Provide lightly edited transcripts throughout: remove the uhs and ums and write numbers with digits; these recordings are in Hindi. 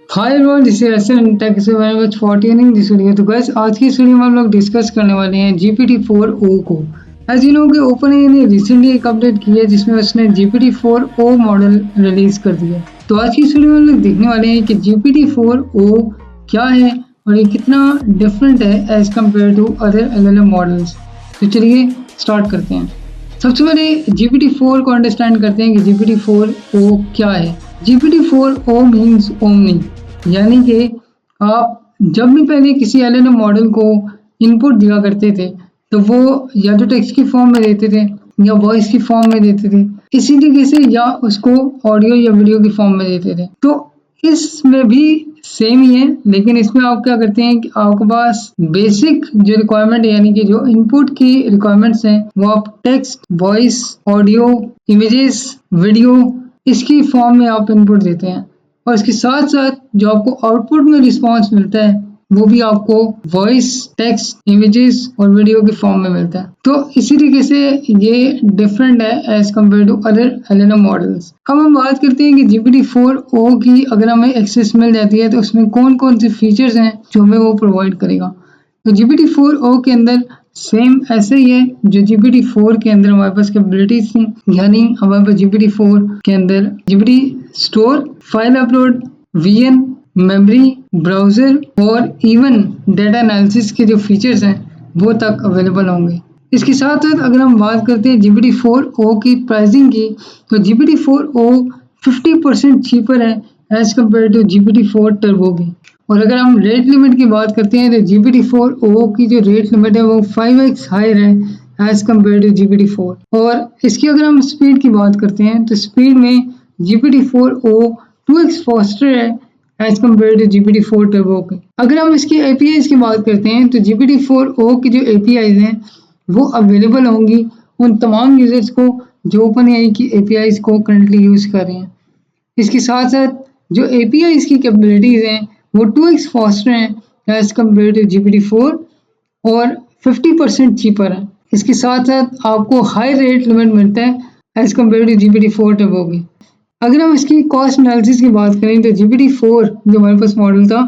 Hi everyone, this is SN tech से very much for tuning this video. तो गाइस, आज की इस वीडियो में हम लोग डिस्कस करने वाले हैं GPT-4o को। एज यू नो कि ओपनएआई ने रिसेंटली एक अपडेट की है जिसमें उसने GPT-4o मॉडल रिलीज कर दिया है। तो आज की इस वीडियो में हम लोग देखने वाले हैं कि GPT-4o क्या है और ये कितना डिफरेंट है as compare to other LLM models. तो चलिए स्टार्ट करते हैं। सबसे पहले GPT-4 को अंडरस्टैंड करते हैं कि GPT-4o क्या है। GPT-4o मीन्स ओमनी, यानी कि आप जब भी पहले किसी LLM मॉडल को इनपुट दिया करते थे तो वो या तो टेक्स्ट की फॉर्म में देते थे या वॉइस की फॉर्म में देते थे, इसी तरीके से या उसको ऑडियो या वीडियो की फॉर्म में देते थे। तो इसमें भी सेम ही है, लेकिन इसमें आप क्या करते हैं कि आपके पास बेसिक जो रिक्वायरमेंट है, यानी कि जो इनपुट की रिक्वायरमेंट्स हैं, वो आप text, voice, audio, images, video इसकी फॉर्म में आप इनपुट देते हैं। और इसके साथ साथ जो आपको आउटपुट में रिस्पॉन्स मिलता है वो भी आपको वॉइस, टेक्स्ट, इमेजेस और वीडियो की फॉर्म में मिलता है। तो इसी तरीके से ये डिफरेंट है as compare to other LLM models. अब हम बात करते हैं कि GPT-4o की अगर हमें एक्सेस मिल जाती है तो उसमें कौन कौन से फीचर्स हैं जो हमें वो प्रोवाइड करेगा। तो GPT-4o के अंदर सेम ऐसे ही है जो GPT-4 के अंदर हमारे पास कैपेबिलिटीज थी, यानी हमारे पास GPT-4 के अंदर GPT store, file upload, VN, memory, browser और इवन डेटा एनालिसिस के जो फीचर्स हैं वो तक अवेलेबल होंगे। इसके साथ साथ अगर हम बात करते हैं GPT-4o की प्राइसिंग की, तो GPT-4o 50% चीपर है as compare to GPT-4 turbo भी। और अगर हम रेट लिमिट की बात करते हैं तो GPT-4o की जो रेट लिमिट है वो 5x हायर है एज कम्पेयर टू GPT-4। और इसकी अगर हम स्पीड की बात करते हैं तो स्पीड में GPT-4o 2x फास्टर है as compare to GPT-4 turbo के। अगर हम इसकी APIs की बात करते हैं तो GPT-4o की जो APIs हैं वो अवेलेबल होंगी उन तमाम यूजर्स को जो OpenAI की APIs को करंटली यूज कर रहे हैं। इसके साथ साथ जो APIs की कैपेबिलिटीज हैं वो 2x फास्टर हैं एज कम्पेयर टू GPT-4 और 50% चीपर है। इसके साथ साथ आपको हाई रेट लिमिट मिलता है as compare to GPT-4 turbo की। अगर हम इसकी कॉस्ट एनालिसिस की बात करें तो GPT-4 जो हमारे पास मॉडल था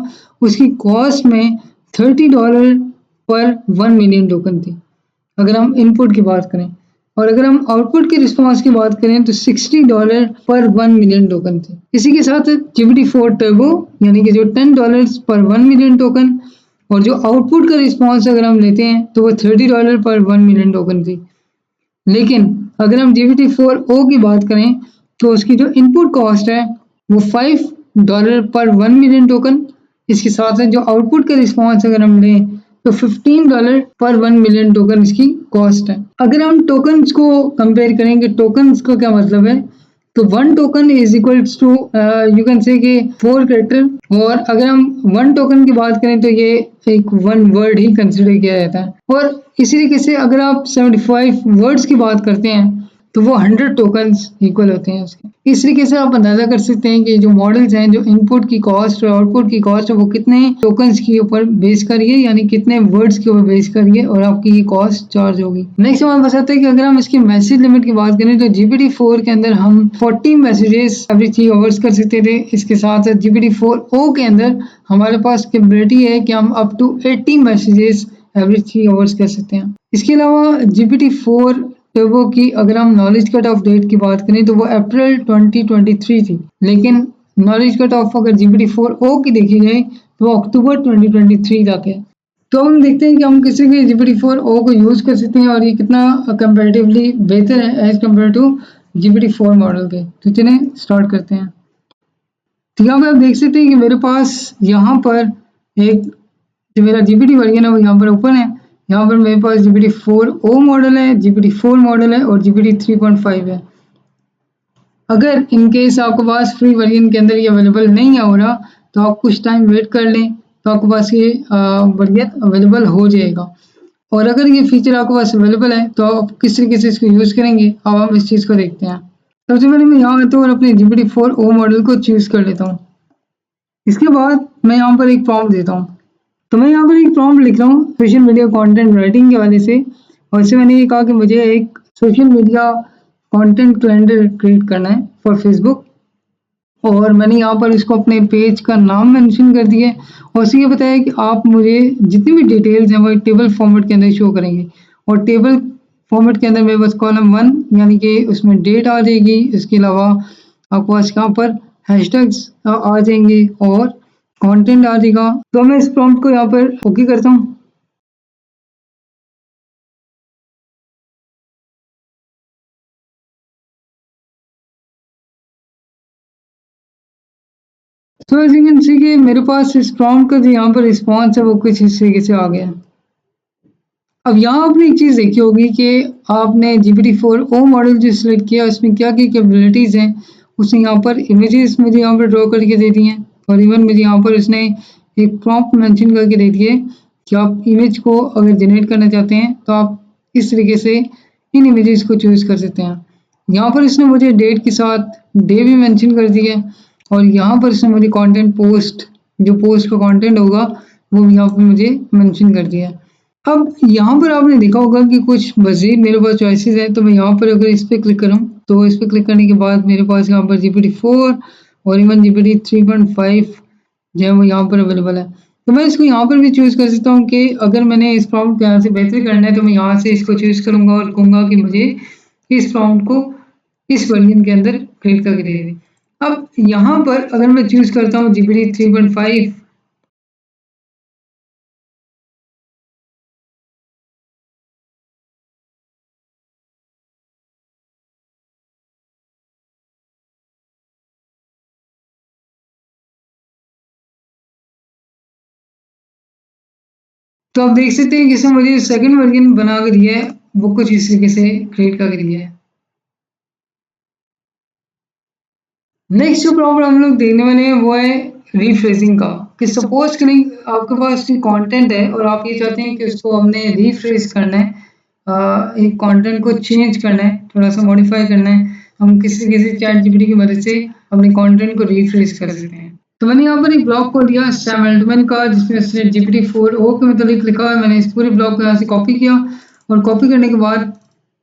उसकी कॉस्ट में $30 पर 1 मिलियन टोकन थी अगर हम इनपुट की बात करें। और अगर हम आउटपुट की रिस्पॉन्स की बात करें तो $60 पर 1 मिलियन टोकन थी। इसी के साथ GPT-4 टर्बो यानी कि जो $10 पर 1 मिलियन टोकन, और जो आउटपुट का रिस्पॉन्स अगर हम लेते हैं तो वो $30 पर 1 मिलियन टोकन थी। लेकिन अगर हम GPT-4o की बात करें तो उसकी जो इनपुट कॉस्ट है वो $5 पर 1 मिलियन टोकन। इसके साथ साथ जो आउटपुट का रिस्पॉन्स अगर हम लें तो $15 पर 1 मिलियन टोकन इसकी कॉस्ट है। अगर हम टोकन्स को कंपेयर करेंगे, टोकन्स का क्या मतलब है, तो 1 token is equals to you can say कि 4 कैरेक्टर। और अगर हम 1 टोकन की बात करें तो ये एक 1 वर्ड ही कंसिडर किया जाता है। और इसी तरीके से अगर आप 75 वर्ड्स की बात करते हैं तो वो 100 टोकन्स इक्वल होते हैं उसके। इस तरीके से आप अंदाजा कर सकते हैं कि जो मॉडल्स हैं, जो इनपुट की कॉस्ट और आउटपुट की कॉस्ट है वो कितने टोकन्स के ऊपर बेस करिए, यानी कितने वर्ड्स के ऊपर बेस करिए और आपकी ये कॉस्ट चार्ज होगी। नेक्स्ट हमारे पास आता है कि अगर हम इसकी मैसेज लिमिट की बात करें तो GPT-4 के अंदर हम 40 मैसेजेस एवरी 3 आवर्स कर सकते थे। इसके साथ साथ GPT-4o के अंदर हमारे पास कैपेबिलिटी है कि हम up to 80 messages every 3 hours कर सकते हैं। इसके अलावा GPT-4 टर्बो की अगर हम नॉलेज कट ऑफ डेट की बात करें तो वो अप्रैल 2023 थी, लेकिन नॉलेज कट ऑफ अगर GPT-4o की देखी जाए तो वो अक्टूबर 2023 तक है। तो हम देखते हैं कि हम किसी भी GPT-4o को यूज़ कर सकते हैं और ये कितना कंपैरेटिवली बेहतर है as compare to GPT-4 model के। तो चलें स्टार्ट करते हैं। तो यहाँ पे आप देख सकते हैं कि मेरे पास यहाँ पर एक जो मेरा GPT वर्जन है वो यहाँ पर ओपन है। यहाँ पर मेरे पास GPT-4o मॉडल है, GPT-4 मॉडल है और GPT 3.5 है। अगर इन केस आपके पास फ्री वर्जन के अंदर ये अवेलेबल नहीं हो रहा तो आप कुछ टाइम वेट कर लें तो आपके पास ये वर्जन अवेलेबल हो जाएगा। और अगर ये फीचर आपके पास अवेलेबल है तो आप किस तरीके से इसको यूज़ करेंगे, अब हम इस चीज़ को देखते हैं। सबसे पहले मैं यहाँ आता हूँ और अपने GPT-4o मॉडल को चूज़ कर लेता हूँ। इसके बाद मैं यहाँ पर एक प्रॉम्प्ट देता हूँ। तो मैं यहाँ पर एक प्रॉम्प्ट लिख रहा हूँ सोशल मीडिया कंटेंट राइटिंग के वाले से, और इससे मैंने ये कहा कि मुझे एक social media content calendar create करना है फॉर फेसबुक। और मैंने यहाँ पर इसको अपने पेज का नाम मेंशन कर दिया है और उसे ये बताया कि आप मुझे जितनी भी डिटेल्स हैं वो टेबल फॉर्मेट के अंदर शो करेंगे। और टेबल फॉर्मेट के अंदर मेरे पास कॉलम 1 यानी कि उसमें डेट आ जाएगी, इसके अलावा आपके पास यहाँ पर हैशटैग्स आ जाएंगे और कंटेंट आ जाएगा। तो मैं इस प्रॉम्प्ट को यहाँ पर ओके करता हूँ। तो एज यू कैन सी कि मेरे पास इस प्रॉम्प्ट का जो यहाँ पर रिस्पॉन्स है वो कुछ इस तरीके से आ गया। अब यहाँ आपने एक चीज़ देखी होगी कि आपने GPT-4o मॉडल जो सिलेक्ट किया उसमें क्या क्या कैपेबिलिटीज़ हैं। उसने यहाँ पर इमेजेस मुझे यहाँ पर ड्रॉ करके दे दी हैं और इवन मुझे यहाँ पर उसने एक प्रॉम्प्ट मेंशन करके दे दिए कि आप इमेज को अगर जनरेट करना चाहते हैं तो आप इस तरीके से इन इमेजेस को चूज़ कर सकते हैं। यहाँ पर इसने मुझे डेट के साथ डे भी मेंशन कर दिया है और यहाँ पर इसने मुझे कंटेंट पोस्ट जो पोस्ट का कंटेंट होगा वो भी यहाँ पर मुझे मेंशन कर दिया है। अब यहाँ पर आपने देखा होगा कि कुछ मज़ीद मेरे पास चॉइसेस हैं, तो मैं यहाँ पर अगर इस पर क्लिक करूँ तो इस पर क्लिक करने के बाद मेरे पास यहाँ पर GPT-4 और इवन GPT-3.5 जो है वो यहाँ पर अवेलेबल है। तो मैं इसको यहाँ पर भी चूज़ कर सकता हूँ कि अगर मैंने इस प्रॉम्प्ट को यहाँ से बेहतर करना है तो मैं यहाँ से इसको चूज़ करूँगा और कहूँगा कि मुझे इस प्रॉम्प्ट को इस वर्जन के अंदर क्रिएट करके दे दें। अब यहाँ पर अगर मैं चूज़ करता हूँ GPT-3.5 तो आप देख सकते हैं कि इसने मुझे सेकंड वर्जन बना कर दिया है, वो कुछ इस तरीके से क्रिएट करके दिया है। नेक्स्ट जो प्रॉब्लम हम लोग देखने वाले हैं वो है रीफ्रेजिंग का। कि सपोज करें आपके पास कंटेंट है और आप ये चाहते हैं कि उसको हमने रीफ्रेज करना है, एक कंटेंट को चेंज करना है, थोड़ा सा मॉडिफाई करना है। हम किसी किसी चैट जीपीटी की मदद से अपने कंटेंट को रीफ्रेज कर सकते हैं। तो मैंने यहाँ पर एक ब्लॉग खोल दिया सैम एल्टमैन का जिसमें उसने GPT-4o के मतलब लिखा है। मैंने इस पूरे ब्लॉग को यहाँ से कॉपी किया और कॉपी करने के बाद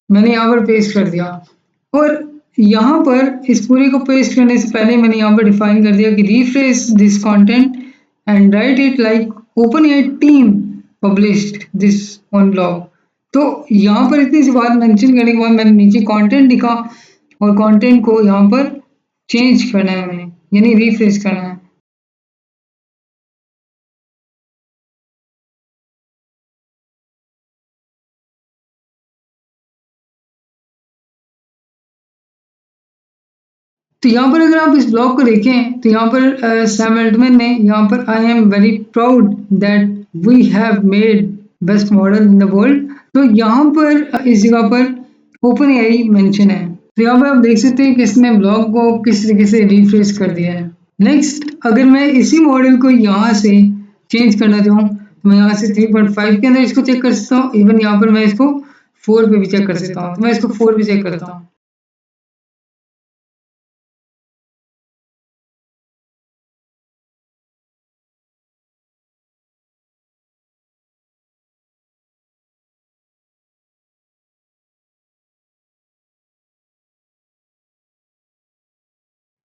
मैंने यहाँ पर पेस्ट कर दिया और यहाँ पर इस पूरे को पेस्ट करने से पहले मैंने यहाँ पर डिफाइन कर दिया कि refresh this content and right it like open A team published this on blog. तो यहाँ पर इतनी सी बात मेंशन करने के बाद मैंने नीचे कंटेंट लिखा और कंटेंट को यहाँ पर चेंज करना है मैंने, यानी रीफ्रेश करना है। तो यहाँ पर अगर आप इस ब्लॉग को देखें तो यहाँ पर सैम एल्टमैन ने यहाँ पर I am very proud that we have made best model in the world. तो यहाँ पर इस जगह पर ओपन एआई मेंशन है। तो यहाँ पर आप देख सकते हैं कि इसने ब्लॉग को किस तरीके से रिफ्रेश कर दिया है। नेक्स्ट अगर मैं इसी मॉडल को यहाँ से चेंज करना चाहूँ तो मैं यहाँ से 3.5 के अंदर इसको चेक कर सकता हूँ। इवन यहाँ पर मैं इसको 4 पे भी चेक कर सकता हूँ। तो मैं इसको 4 पे चेक करता हूँ।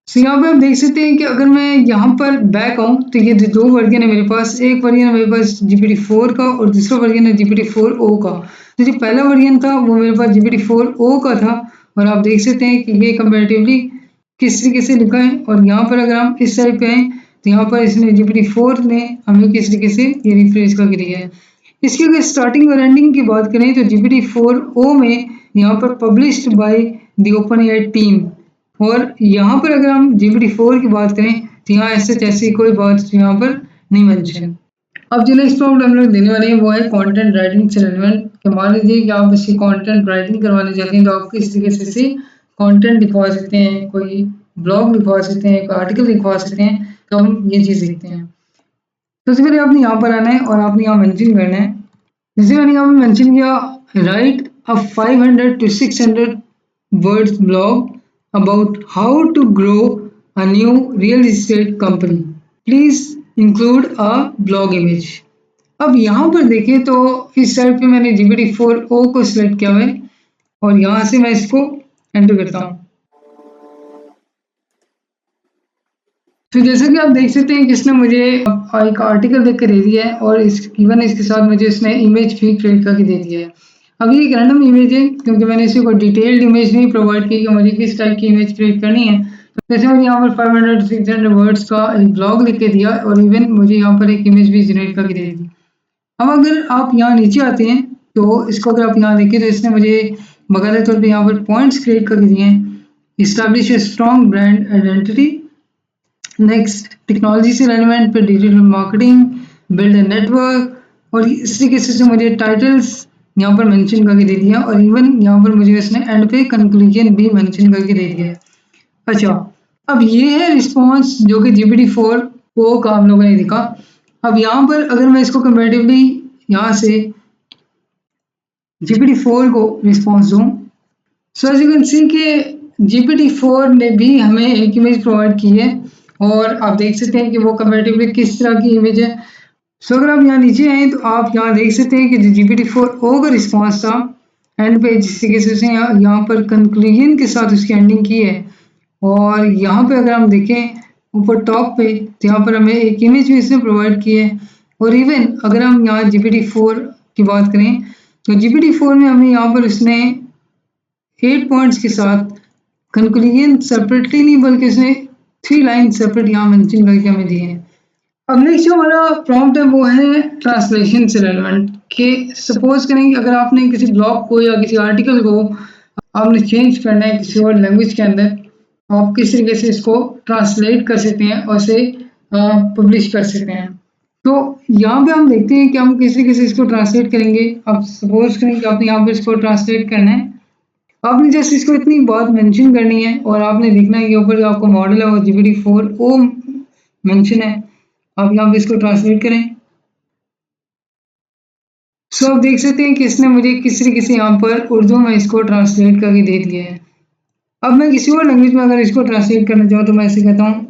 तो यहाँ पे आप देख सकते हैं कि अगर मैं यहाँ पर बैक आऊँ तो ये जो दो वर्जन है मेरे पास, एक वर्जन है मेरे पास GPT-4 का और दूसरा वर्जन है GPT-4o का। तो जो पहला वर्जन था वो मेरे पास GPT-4o का था और आप देख सकते हैं कि ये कंपेरेटिवली किस तरीके से लिखा है। और यहाँ पर अगर हम इस साइड पे आए तो यहाँ पर इसने GPT-4 ने हमें किस तरीके से ये रिफ्रेश करके दिया है। इसकी अगर स्टार्टिंग और एंडिंग की बात करें तो GPT-4o में यहाँ पर published by the open AI team और यहाँ पर अगर हम GPT-4 की बात करें तो यहाँ ऐसी कोई बात यहाँ पर नहीं मेंशन। अब जो नेक्स्ट प्रॉम्प्ट हम लोग देने वाले हैं वो है कंटेंट राइटिंग से रिलेवेंट। कि मान लीजिए कि आप इसकी कंटेंट राइटिंग करवाने चाहते हैं तो आप किस तरीके से कंटेंट लिखवा सकते हैं, कोई ब्लॉग लिखवा सकते हैं, कोई आर्टिकल लिखवा सकते हैं। तो हम ये चीज़ देखते हैं। तो सबसे पहले आपने यहाँ पर आना है और आपने यहाँ मेंशन करना है, जैसे मैंने यहाँ पे मेंशन किया, right a 500 to 600 words blog about how to grow a new real estate company. Please include a blog image. अब यहाँ पर देखें तो इस साइड पे मैंने GPT-4o को सिलेक्ट किया हुआ है और यहाँ से मैं इसको एंटर करता हूँ। तो जैसे कि आप देख सकते हैं कि इसने मुझे एक आर्टिकल देख के दे दिया है और इवन इसके साथ मुझे इसने इमेज भी क्रिएट करके दे दिया है। अब ये एक रैंडम इमेज है क्योंकि मैंने इसे कोई डिटेल्ड इमेज नहीं प्रोवाइड की कि मुझे किस टाइप की इमेज क्रिएट करनी है। तो जैसे मुझे यहाँ पर 500-600 वर्ड्स का एक ब्लॉग लिख के दिया और इवन मुझे यहाँ पर एक इमेज भी जनरेट करके दे दी। अब अगर आप यहाँ नीचे आते हैं तो इसको अगर आप यहाँ देखें तो इसने मुझे बकायदा तौर पे यहाँ पर पॉइंट्स क्रिएट करके दिए हैं। Establish a strong brand identity, next technology से रेलेवेंट पे digital marketing, build a network और इस तरीके से मुझे टाइटल्स यहाँ पर मेंशन करके दे दिया और इवन यहाँ पर मुझे इसने एंड पे कंक्लूजन भी मेंशन करके दे दिया है। अच्छा, अब ये है रिस्पॉन्स जो कि GPT-4 को का हम लोगों ने देखा। अब यहाँ पर अगर मैं इसको कंपैरेटिवली यहाँ से GPT-4 को रिस्पॉन्स दूँ, so as you can see कि GPT-4 ने भी हमें एक इमेज प्रोवाइड की है और आप देख सकते हैं कि वो कंपैरेटिवली किस तरह की इमेज है। सो अगर आप यहाँ नीचे आए तो आप यहाँ देख सकते हैं कि जो GPT-4o का रिस्पॉन्स था एंड पे जिस तरीके से उसने यहाँ पर कंक्लूजन के साथ उसकी एंडिंग की है और यहाँ पे अगर हम देखें ऊपर टॉप पे तो यहाँ पर हमें एक इमेज भी इसने प्रोवाइड की है और इवन अगर हम यहाँ GPT-4 की बात करें तो GPT-4 में हमें यहाँ पर उसने 8 पॉइंट्स के साथ कंक्लूजन सेपरेटली नहीं बल्कि उसने 3 लाइन सेपरेट यहाँ मेंशन करके हमें दिए हैं। अब नेक्स्ट जो हमारा प्रॉम्प्ट है वो है ट्रांसलेशन से रेलेवेंट कि सपोज करें कि अगर आपने किसी ब्लॉग को या किसी आर्टिकल को आपने चेंज करना है किसी और लैंग्वेज के अंदर, आप किस तरीके से इसको ट्रांसलेट कर सकते हैं और इसे पब्लिश कर सकते हैं। तो यहाँ पे हम देखते हैं कि हम किस तरीके से इसको ट्रांसलेट करेंगे। अब सपोज करें कि आपने यहाँ पे इसको ट्रांसलेट करना है, आपने जस्ट इसको इतनी बात मेंशन करनी है और आपने देखना है कि ऊपर जो आपका मॉडल है वो GPT-4o मेंशन है। आप यहाँ पे इसको ट्रांसलेट करें। सो आप देख सकते हैं कि इसने मुझे किस तरीके से यहाँ पर उर्दू में इसको ट्रांसलेट करके दे दिया है। अब मैं किसी और लैंग्वेज में अगर इसको ट्रांसलेट करना चाहूँ तो मैं ऐसे कहता हूँ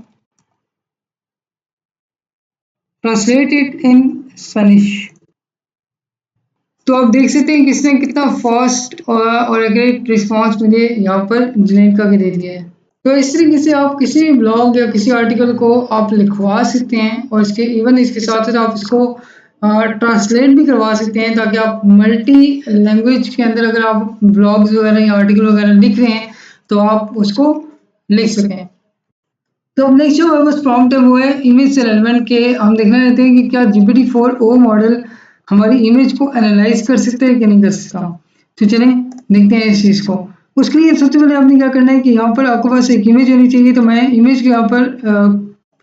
ट्रांसलेट इट इन स्पेनिश। तो आप देख सकते हैं कि इसने कितना फास्ट और एक्यूरेट रिस्पॉन्स मुझे यहाँ पर जनरेट करके दे दिया है। तो इस तरीके से आप किसी भी ब्लॉग या किसी आर्टिकल को आप लिखवा सकते हैं और इसके इवन इसके साथ साथ आप इसको ट्रांसलेट भी करवा सकते हैं ताकि आप मल्टी लैंग्वेज के अंदर अगर आप ब्लॉग्स वगैरह या आर्टिकल वगैरह लिख रहे हैं तो आप उसको लिख सकें। तो अब नेक्स्ट जो हमारे पास प्रॉम्प्ट है वो है इमेज से रेलेवेंट के हम देखना चाहते हैं कि क्या GPT-4o मॉडल हमारी इमेज को एनालाइज कर सकता है कि नहीं कर सकता। तो चलें देखते हैं इस चीज़ को। उसके लिए सबसे पहले आपने क्या करना है कि यहाँ पर आपके पास एक इमेज होनी चाहिए। तो मैं इमेज को यहाँ पर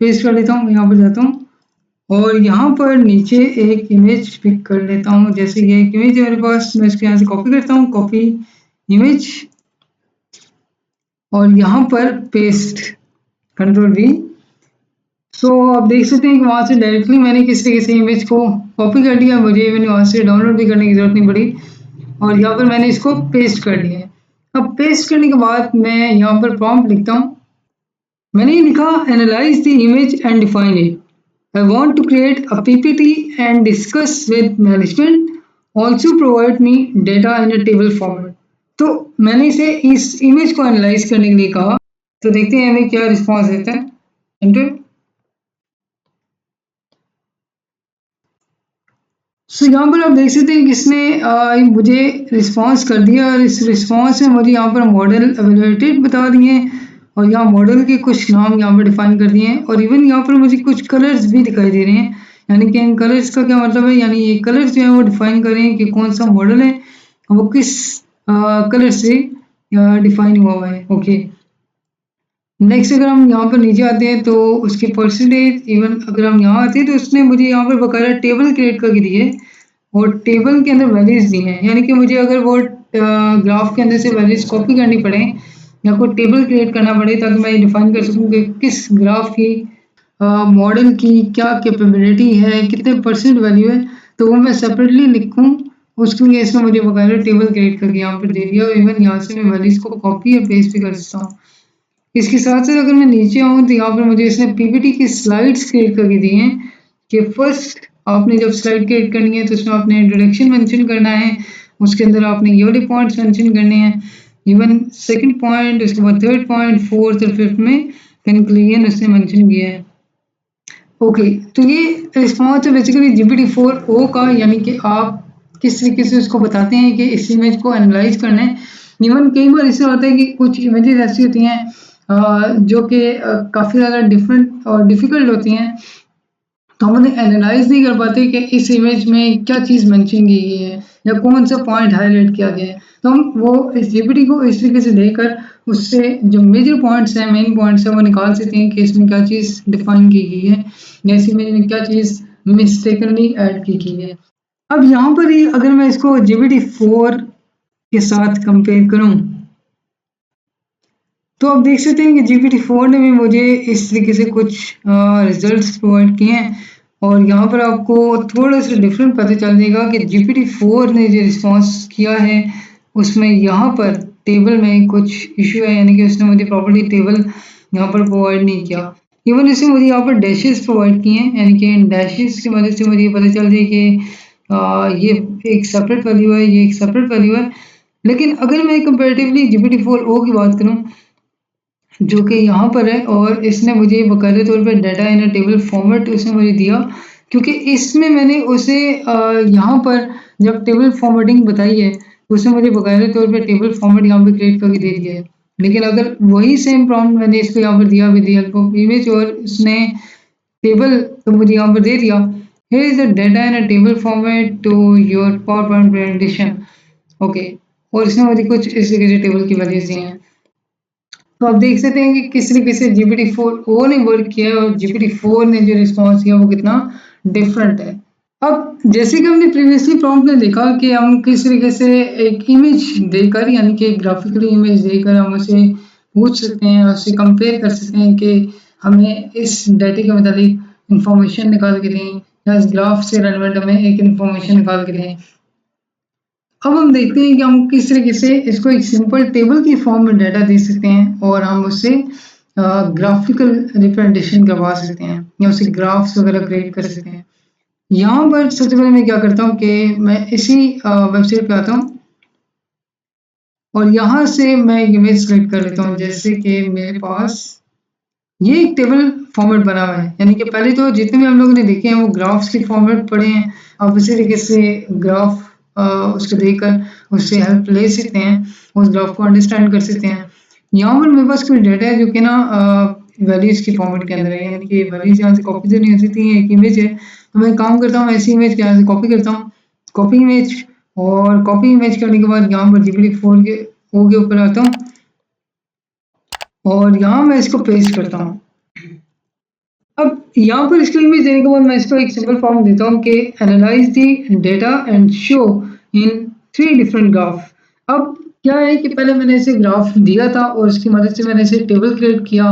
पेस्ट कर लेता हूँ, यहाँ पर जाता हूँ और यहाँ पर नीचे एक इमेज पिक कर लेता हूँ। जैसे ये एक इमेज है मेरे पास, मैं इसको यहाँ से कॉपी करता हूँ, कॉपी इमेज और यहाँ पर पेस्ट, Ctrl+V। सो आप देख सकते हैं कि वहाँ से डायरेक्टली मैंने किस तरीके से इमेज को कॉपी कर लिया, मुझे इवन वहाँ से डाउनलोड भी करने की ज़रूरत नहीं पड़ी और यहाँ पर मैंने इसको पेस्ट कर लिया है। अब पेस्ट करने के बाद मैं यहाँ पर प्रॉम्प्ट लिखता हूँ। मैंने लिखा analyse the image and define it, I want to create a PPT and discuss with management, also provide me data in a table format. तो मैंने इसे इस इमेज को एनालाइज करने के लिए कहा। तो देखते हैं हमें क्या रिस्पॉन्स देता है। एंटर। सो यहाँ पर आप देख सकते हैं कि इसने मुझे रिस्पॉन्स कर दिया और इस रिस्पॉन्स में मुझे यहाँ पर मॉडल एवेलुएटेड बता दिए हैं और यहाँ मॉडल के कुछ नाम यहाँ पर डिफाइन कर दिए हैं और इवन यहाँ पर मुझे कुछ कलर्स भी दिखाई दे रहे हैं। यानी कि इन कलर्स का क्या मतलब है, यानी ये कलर्स जो है वो डिफाइन कर रहे हैं कि कौन सा मॉडल है वो किस कलर से डिफाइन हुआ है। ओके, नेक्स्ट अगर हम यहाँ पर नीचे आते हैं तो उसकी परसेंटेज, इवन अगर हम यहाँ आते हैं तो उसने मुझे यहाँ पर बकायदा टेबल क्रिएट करके दी है और टेबल के अंदर वैल्यूज दी हैं। यानी कि मुझे अगर वो ग्राफ के अंदर से वैल्यूज कॉपी करनी पड़े या कोई टेबल क्रिएट करना पड़े ताकि मैं ये डिफाइन कर सकूँ कि किस ग्राफ की मॉडल की क्या कैपेबिलिटी है, कितने परसेंट वैल्यू है, तो वो मैं सेपरेटली लिखूँ, उसके लिए इसने मुझे बकायदा टेबल क्रिएट करके यहाँ पर दे दिया और इवन यहाँ से मैं वैल्यूज को कॉपी या पेस्ट भी कर सकता हूँ। इसके साथ साथ अगर मैं नीचे आऊँ तो यहाँ पर मुझे इसने पीपीटी की स्लाइड्स क्रिएट करके दी हैं कि फर्स्ट आपने जब स्लाइड क्रिएट करनी है तो उसमें आपने इंट्रोडक्शन मेंशन करना है, उसके अंदर आपने ये वाले पॉइंट्स मेंशन करने हैं, इवन सेकंड पॉइंट, उसके बाद थर्ड पॉइंट, फोर्थ और फिफ्थ में कंक्लूजन उसने मेंशन किया है। ओके, तो ये रिस्पॉन्स है बेसिकली GPT-4o का, यानी कि आप किस तरीके से उसको बताते हैं कि इस इमेज को एनालाइज करना है। इवन कई बार इससे होता है कि कुछ इमेजेस ऐसी होती हैं जो कि काफ़ी ज़्यादा डिफरेंट और डिफ़िकल्ट होती हैं, तो हम उन्हें एनालाइज नहीं कर पाते कि इस इमेज में क्या चीज़ मेंशन की गई है या कौन सा पॉइंट हाईलाइट किया गया है। तो हम वो इस जीपीटी को इस तरीके से देकर उससे जो मेजर पॉइंट्स हैं, मेन पॉइंट्स हैं, वो निकाल सकते हैं कि इसमें क्या चीज़ डिफाइन की गई है या इस इमेज में क्या चीज़ मिस्टेकनली ऐड की गई है। अब यहाँ पर ही अगर मैं इसको GPT-4 के साथ कंपेयर करूँ, तो आप देख सकते हैं कि GPT-4 ने भी मुझे इस तरीके से कुछ रिजल्ट्स प्रोवाइड किए हैं, और यहाँ पर आपको थोड़ा सा डिफरेंट पता चल जाएगा कि GPT-4 ने जो रिस्पॉन्स किया है उसमें यहाँ पर टेबल में कुछ इशू है, यानी कि उसने मुझे प्रॉपर्ली टेबल यहाँ पर प्रोवाइड नहीं किया। इवन इसने मुझे यहाँ पर डैशेस प्रोवाइड किए हैं, यानी कि इन डैशेस की मदद से मुझे ये पता चल जाए कि ये एक सेपरेट वैल्यू है, ये एक सेपरेट वैल्यू है। लेकिन अगर मैं कंपेरेटिवली GPT-4o की बात करूँ, जो कि यहाँ पर है, और इसने मुझे बाकायदा तौर पे data in a table format उसने मुझे दिया, क्योंकि इसमें मैंने उसे यहाँ पर जब टेबल फॉर्मेटिंग बताई है तो उसने मुझे बाकायदा तौर पे टेबल फॉर्मेट यहाँ पे क्रिएट करके दे दिया है। लेकिन अगर वही सेम प्रॉम्प्ट मैंने इसको यहाँ पर दिया with the help of image और उसने टेबल तो मुझे यहाँ पर दे दिया, here is the data in a table format to your PowerPoint presentation। Okay, और इसने मुझे कुछ इस तरीके से टेबल की वैल्यूज दी हैं। तो आप देख सकते हैं कि किस तरीके से GPT-4o ने वर्क किया है और GPT-4 ने जो रिस्पॉन्स किया वो कितना डिफरेंट है। अब जैसे कि हमने प्रीवियसली प्रॉम्प्ट में देखा कि हम किस तरीके से एक इमेज देकर, यानी कि ग्राफिकली इमेज देकर हम उसे पूछ सकते हैं, उससे कंपेयर कर सकते हैं कि हमें इस डाटे के मुताबिक इंफॉर्मेशन निकाल के दें या इस ग्राफ से रेलेवेंट हमें एक इंफॉर्मेशन निकाल के दें। अब हम देखते हैं कि हम किस तरीके से इसको एक सिंपल टेबल की फॉर्म में डाटा दे सकते हैं और हम उससे ग्राफिकल रिप्रेजेंटेशन करवा सकते हैं या उससे ग्राफ्स वगैरह क्रिएट कर सकते हैं। यहाँ पर सबसे पहले मैं क्या करता हूँ कि मैं इसी वेबसाइट पे आता हूँ और यहाँ से मैं इमेज सेलेक्ट कर लेता हूँ। जैसे कि मेरे पास ये एक टेबल फॉर्मेट बना हुआ है, यानी कि पहले तो जितने भी हम लोगों ने देखे हैं वो ग्राफ्स के फॉर्मेट पढ़े हैं। आप इसी तरीके से ग्राफ उसको देखकर उससे हेल्प ले सकते हैं, उस ग्राफ को अंडरस्टैंड कर सकते हैं। यहाँ पर मेरे पास कुछ डाटा है जो कि ना वैल्यूज की फॉर्मेट के अंदर है, यानी कि वैल्यूज यहाँ से कॉपी तो नहीं हो सकती है, एक इमेज है। तो मैं काम करता हूँ ऐसी इमेज के यहाँ से कॉपी करता हूँ, कॉपी इमेज, और कॉपी इमेज करने के बाद यहाँ पर GPT-4 के ऊपर आता हूँ और यहाँ मैं इसको पेस्ट करता हूँ। अब यहाँ पर इसको इमेज देने के बाद मैं इसको एक सिंपल फॉर्म देता हूँ कि analyse the data and show in 3 different graph. अब क्या है कि पहले मैंने इसे ग्राफ दिया था और उसकी मदद से मैंने इसे टेबल क्रिएट किया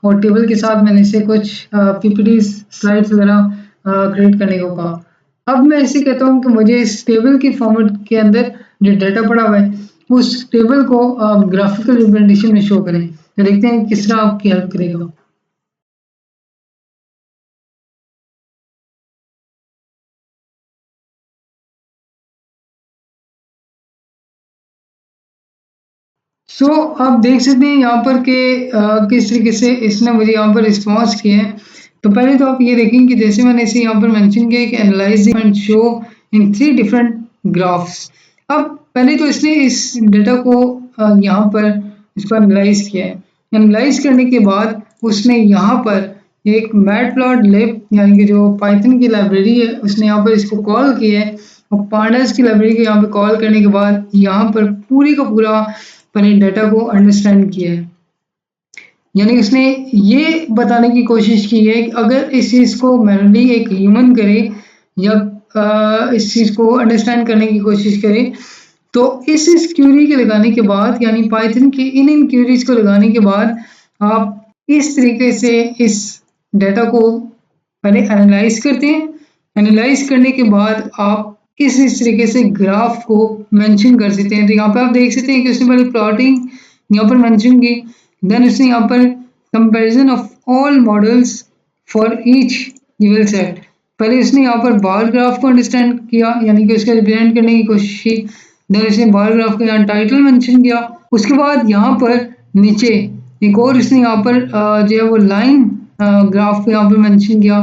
और टेबल के साथ मैंने इसे कुछ पीपीटी स्लाइड्स वगैरह क्रिएट करने को कहा। अब मैं इसे कहता हूँ कि मुझे इस टेबल के फॉर्मेट के अंदर जो डाटा पड़ा हुआ है उस टेबल को ग्राफिकल रिप्रेजेंटेशन में शो करें। तो देखते हैं किस तरह आपकी हेल्प करेगा। आप देख सकते हैं यहाँ पर कि किस तरीके से इसने मुझे यहाँ पर रिस्पॉन्स किया है। तो पहले तो आप ये देखेंगे कि जैसे मैंने इसे यहाँ पर मेंशन किया कि analyse and show in 3 different graphs. अब पहले तो इसने इस डेटा को यहाँ पर इसको एनालाइज किया है। एनालाइज करने के बाद उसने यहाँ पर एक मैटप्लॉटलिब यानी कि जो पाइथन की लाइब्रेरी है उसने यहाँ पर इसको कॉल किया है, और पांडास की लाइब्रेरी को यहाँ पर कॉल करने के बाद यहाँ पर पूरी का पूरा अपने डाटा को अंडरस्टैंड किया है। यानी उसने ये बताने की कोशिश की है कि अगर इस चीज़ को मैनुअली एक ह्यूमन करे या इस चीज़ को अंडरस्टैंड करने की कोशिश करे, तो इस क्यूरी के लगाने के बाद, यानी पाइथन की इन क्यूरीज को लगाने के बाद आप इस तरीके से इस डाटा को पहले एनालाइज करते हैं। एनालाइज करने के बाद आप इस तरीके से ग्राफ को मेंशन कर सकते हैं। तो यहाँ पे आप देख सकते हैं कि उसने पहले प्लॉटिंग यहाँ पर मेंशन की, देन उसने यहाँ पर comparison of all models for each given set. पहले उसने यहाँ पर बार ग्राफ को अंडरस्टैंड किया, यानी कि उसका रिप्रेजेंट करने की कोशिश की। देन उसने बार ग्राफ को यहाँ टाइटल मेंशन किया। उसके बाद यहाँ पर नीचे एक और इसने यहाँ पर जो है वो लाइन ग्राफ को यहाँ पर मेंशन किया,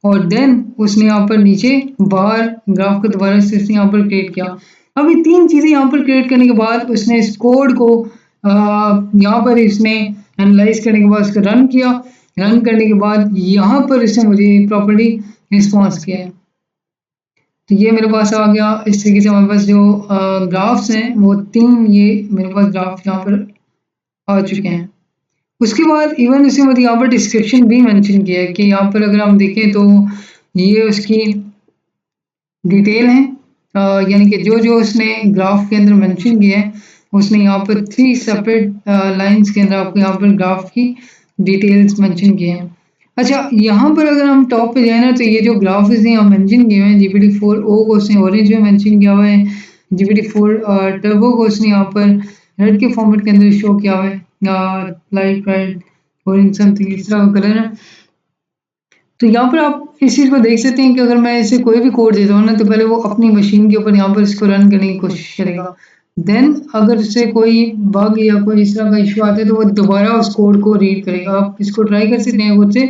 और देन उसने यहाँ पर नीचे बार ग्राफ को दोबारा से इसने यहाँ पर क्रिएट किया। अब ये 3 चीज़ें यहाँ पर क्रिएट करने के बाद उसने इस कोड को यहाँ पर इसने एनालाइज करने के बाद उसको रन किया। रन करने के बाद यहाँ पर इसने मुझे प्रॉपर्ली रिस्पॉन्स किया है। तो ये मेरे पास आ गया। इस तरीके से हमारे पास जो ग्राफ्स हैं वो 3 ये मेरे पास ग्राफ यहाँ पर आ चुके हैं। उसके बाद इवन इसने मुझे यहाँ पर डिस्क्रिप्शन भी मेंशन किया है कि यहाँ पर अगर हम देखें तो ये उसकी डिटेल है, यानी कि जो जो उसने ग्राफ के अंदर मेंशन किया है उसने यहाँ पर 3 सेपरेट लाइंस के अंदर आपको यहाँ पर ग्राफ की डिटेल्स मेंशन किए हैं। अच्छा, यहाँ पर अगर हम टॉप पे जाए ना तो ये जो ग्राफ इसने यहाँ मेंशन किए हुए हैं GPT-4o को उसने ऑरेंज में मेंशन किया हुआ है, GPT-4 टर्बो को उसने यहाँ पर रेड के फॉर्मेट के अंदर शो किया हुआ है, लाइट रेड ऑरेंज समथिंग इस तरह का कलर है। तो यहाँ पर आप इस चीज़ को देख सकते हैं कि अगर मैं इसे कोई भी कोड देता हूँ ना तो पहले वो अपनी मशीन के ऊपर यहाँ पर इसको रन करने की कोशिश करेगा। देन अगर उससे कोई बग या कोई इस तरह का इशू आता है तो वो दोबारा उस कोड को रीड करेगा। आप इसको ट्राई कर सकते हैं खुद से।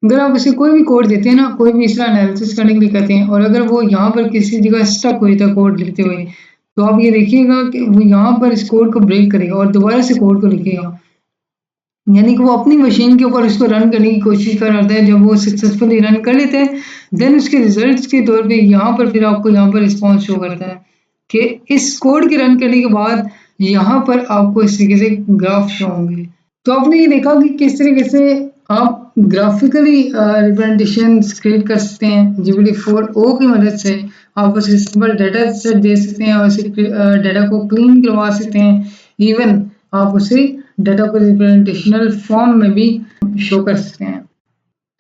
अगर आप इसे कोई भी कोड देते हैं ना, कोई भी इस तरह एनालिसिस करने के लिए कहते हैं, और अगर वो यहाँ पर किसी जगह स्टक हुई था कोड लिखते हुए, तो आप ये देखिएगा कि वो यहाँ पर इस कोड को ब्रेक करेगा और दोबारा से कोड को लिखेगा। यानी कि वो अपनी मशीन के ऊपर उसको रन करने की कोशिश कर रहा है। जब वो सक्सेसफुली रन कर लेते हैं देन उसके रिजल्ट्स के तौर पे यहाँ पर फिर आपको यहाँ पर रिस्पॉन्स शो करता है कि इस कोड के रन करने के बाद यहाँ पर आपको इस तरीके से ग्राफ शो होंगे। तो आपने ये देखा कि किस तरीके से आप ग्राफिकली रिप्रेजेंटेशन क्रिएट कर सकते हैं GPT-4o की मदद से। आप उसे सिंपल डाटा सेट दे सकते हैं और उसे डाटा को क्लीन करवा सकते हैं। इवन आप उसे डाटा को रिप्रेजेंटेशनल फॉर्म में भी शो कर सकते हैं।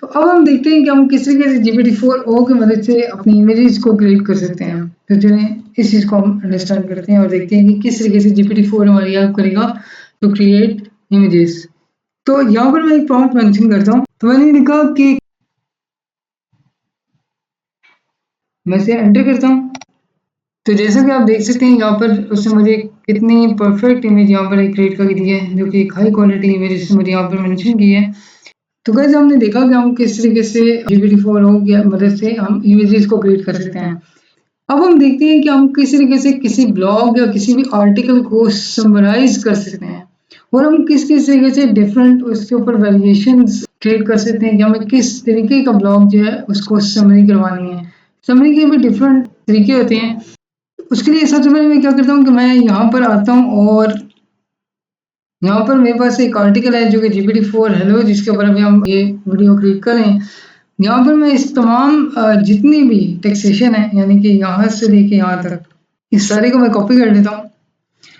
तो अब हम देखते हैं कि हम किस तरीके से GPT-4o की मदद से अपनी इमेजेस को क्रिएट कर सकते हैं। तो चलिए इस चीज़ को हम अंडरस्टैंड करते हैं और देखते हैं कि किस तरीके से GPT-4 हमारी हेल्प करेगा टू क्रिएट इमेजेस। तो यहाँ पर मैं एक प्रॉम्प्ट मेंशन करता हूँ। तो मैंने लिखा कि मैं इसे एंटर करता हूँ। तो जैसा कि आप देख सकते हैं यहाँ पर उसने मुझे कितनी परफेक्ट इमेज यहाँ पर क्रिएट करके दी है, जो कि एक हाई क्वालिटी इमेज उसने मुझे यहाँ पर मेंशन की है। तो गाइस हमने देखा कि हम किस तरीके से GPT-4o की मदद से हम इमेजेस को क्रिएट कर सकते हैं। अब हम देखते हैं कि हम किस तरीके से किसी ब्लॉग या किसी भी आर्टिकल को समराइज कर सकते हैं, और हम किस किस तरीके से डिफरेंट उसके ऊपर वेरिएशंस क्रिएट कर सकते हैं कि हमें किस तरीके का ब्लॉग जो है उसको समरी करवानी है। समरी के भी डिफरेंट तरीके होते हैं। उसके लिए सबसे पहले मैं क्या करता हूँ कि मैं यहाँ पर आता हूँ और यहाँ पर मेरे पास एक आर्टिकल है जो कि GPT-4 हेलो जिसके ऊपर अभी हम ये वीडियो क्रिएट करें। यहाँ पर मैं इस तमाम जितनी भी टैक्सेशन है, यानी कि यहाँ से लेके यहाँ तक, इस सारे को मैं कॉपी कर लेता हूँ।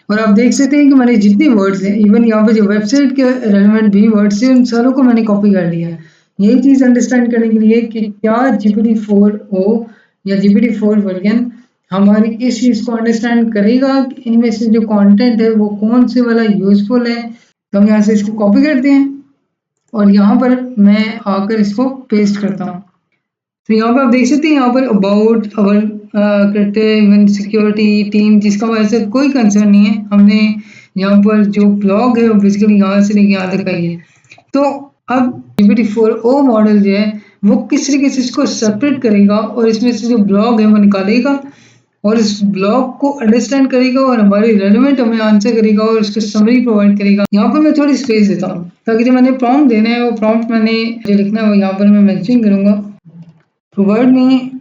और आप देख सकते हैं कि मैंने जितने वर्ड्स हैं, इवन यहाँ पर जो वेबसाइट के रेलेवेंट भी वर्ड्स हैं, उन सारों को मैंने कॉपी कर लिया है। यही चीज़ अंडरस्टैंड करने के लिए कि क्या GPT-4o या GPT-4 वर्जन हमारी इस चीज़ को अंडरस्टैंड करेगा कि इनमें से जो कंटेंट है वो कौन से वाला यूजफुल है। तो हम यहाँ से इसको कॉपी करते हैं और यहाँ पर मैं आकर इसको पेस्ट करता हूँ। तो यहाँ पर आप देख सकते हैं यहाँ पर अबाउट अवर करते इवन सिक्योरिटी टीम, जिसका वजह से कोई कंसर्न नहीं है। हमने यहाँ पर जो ब्लॉग है वो बेसिकली यहाँ से लेके यहाँ तक आई है। तो अब GPT-4o मॉडल जो है वो किस तरीके से इसको सेपरेट करेगा और इसमें से जो ब्लॉग है वो निकालेगा और इस ब्लॉग को अंडरस्टैंड करेगा और हमारे रेलेवेंट हमें आंसर करेगा और उसको समरी प्रोवाइड करेगा। यहाँ पर मैं थोड़ी स्पेस देता हूँ ताकि जो मैंने प्रॉम्प्ट देना है वो प्रॉम्प्ट मैंने जो लिखना है वो यहाँ पर मैं मेंशन करूँगा, provide me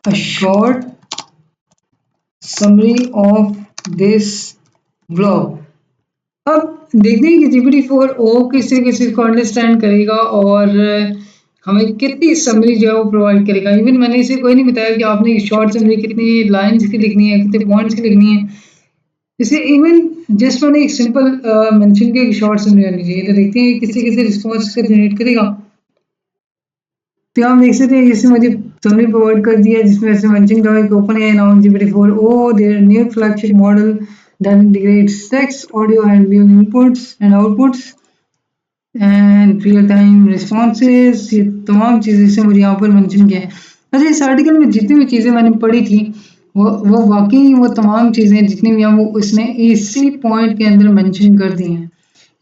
a short summary of this blog. अब देखते हैं कि GPT-4o किस तरीके से इसको अंडरस्टैंड करेगा और हमें कितनी समरी जो है वो प्रोवाइड करेगा। इवन मैंने इसे कोई नहीं बताया कि आपने शॉर्ट समरी कितनी लाइंस की लिखनी है, कितने पॉइंट्स की लिखनी है। इसे इवन जस्ट मैंने एक सिंपल मेंशन किया कि शॉर्ट समरी होनी चाहिए। तो देखते हैं किस तरीके से रिस्पॉन्स का जनरेट करेगा। तो आप देख सकते हैं जैसे मुझे समरी प्रोवाइड कर दिया जिसमें ऐसे मेंशन किया है कि OpenAI announced GPT-4o their new flagship model that integrates text, audio and video inputs and outputs and real time responses. ये तमाम चीज़ें से मुझे यहाँ पर मेंशन किया है। अच्छा, इस आर्टिकल में जितनी भी चीज़ें मैंने पढ़ी थी वो वाकई वो तमाम चीज़ें जितनी भी हैं वो उसने इसी पॉइंट के अंदर मेंशन कर दी हैं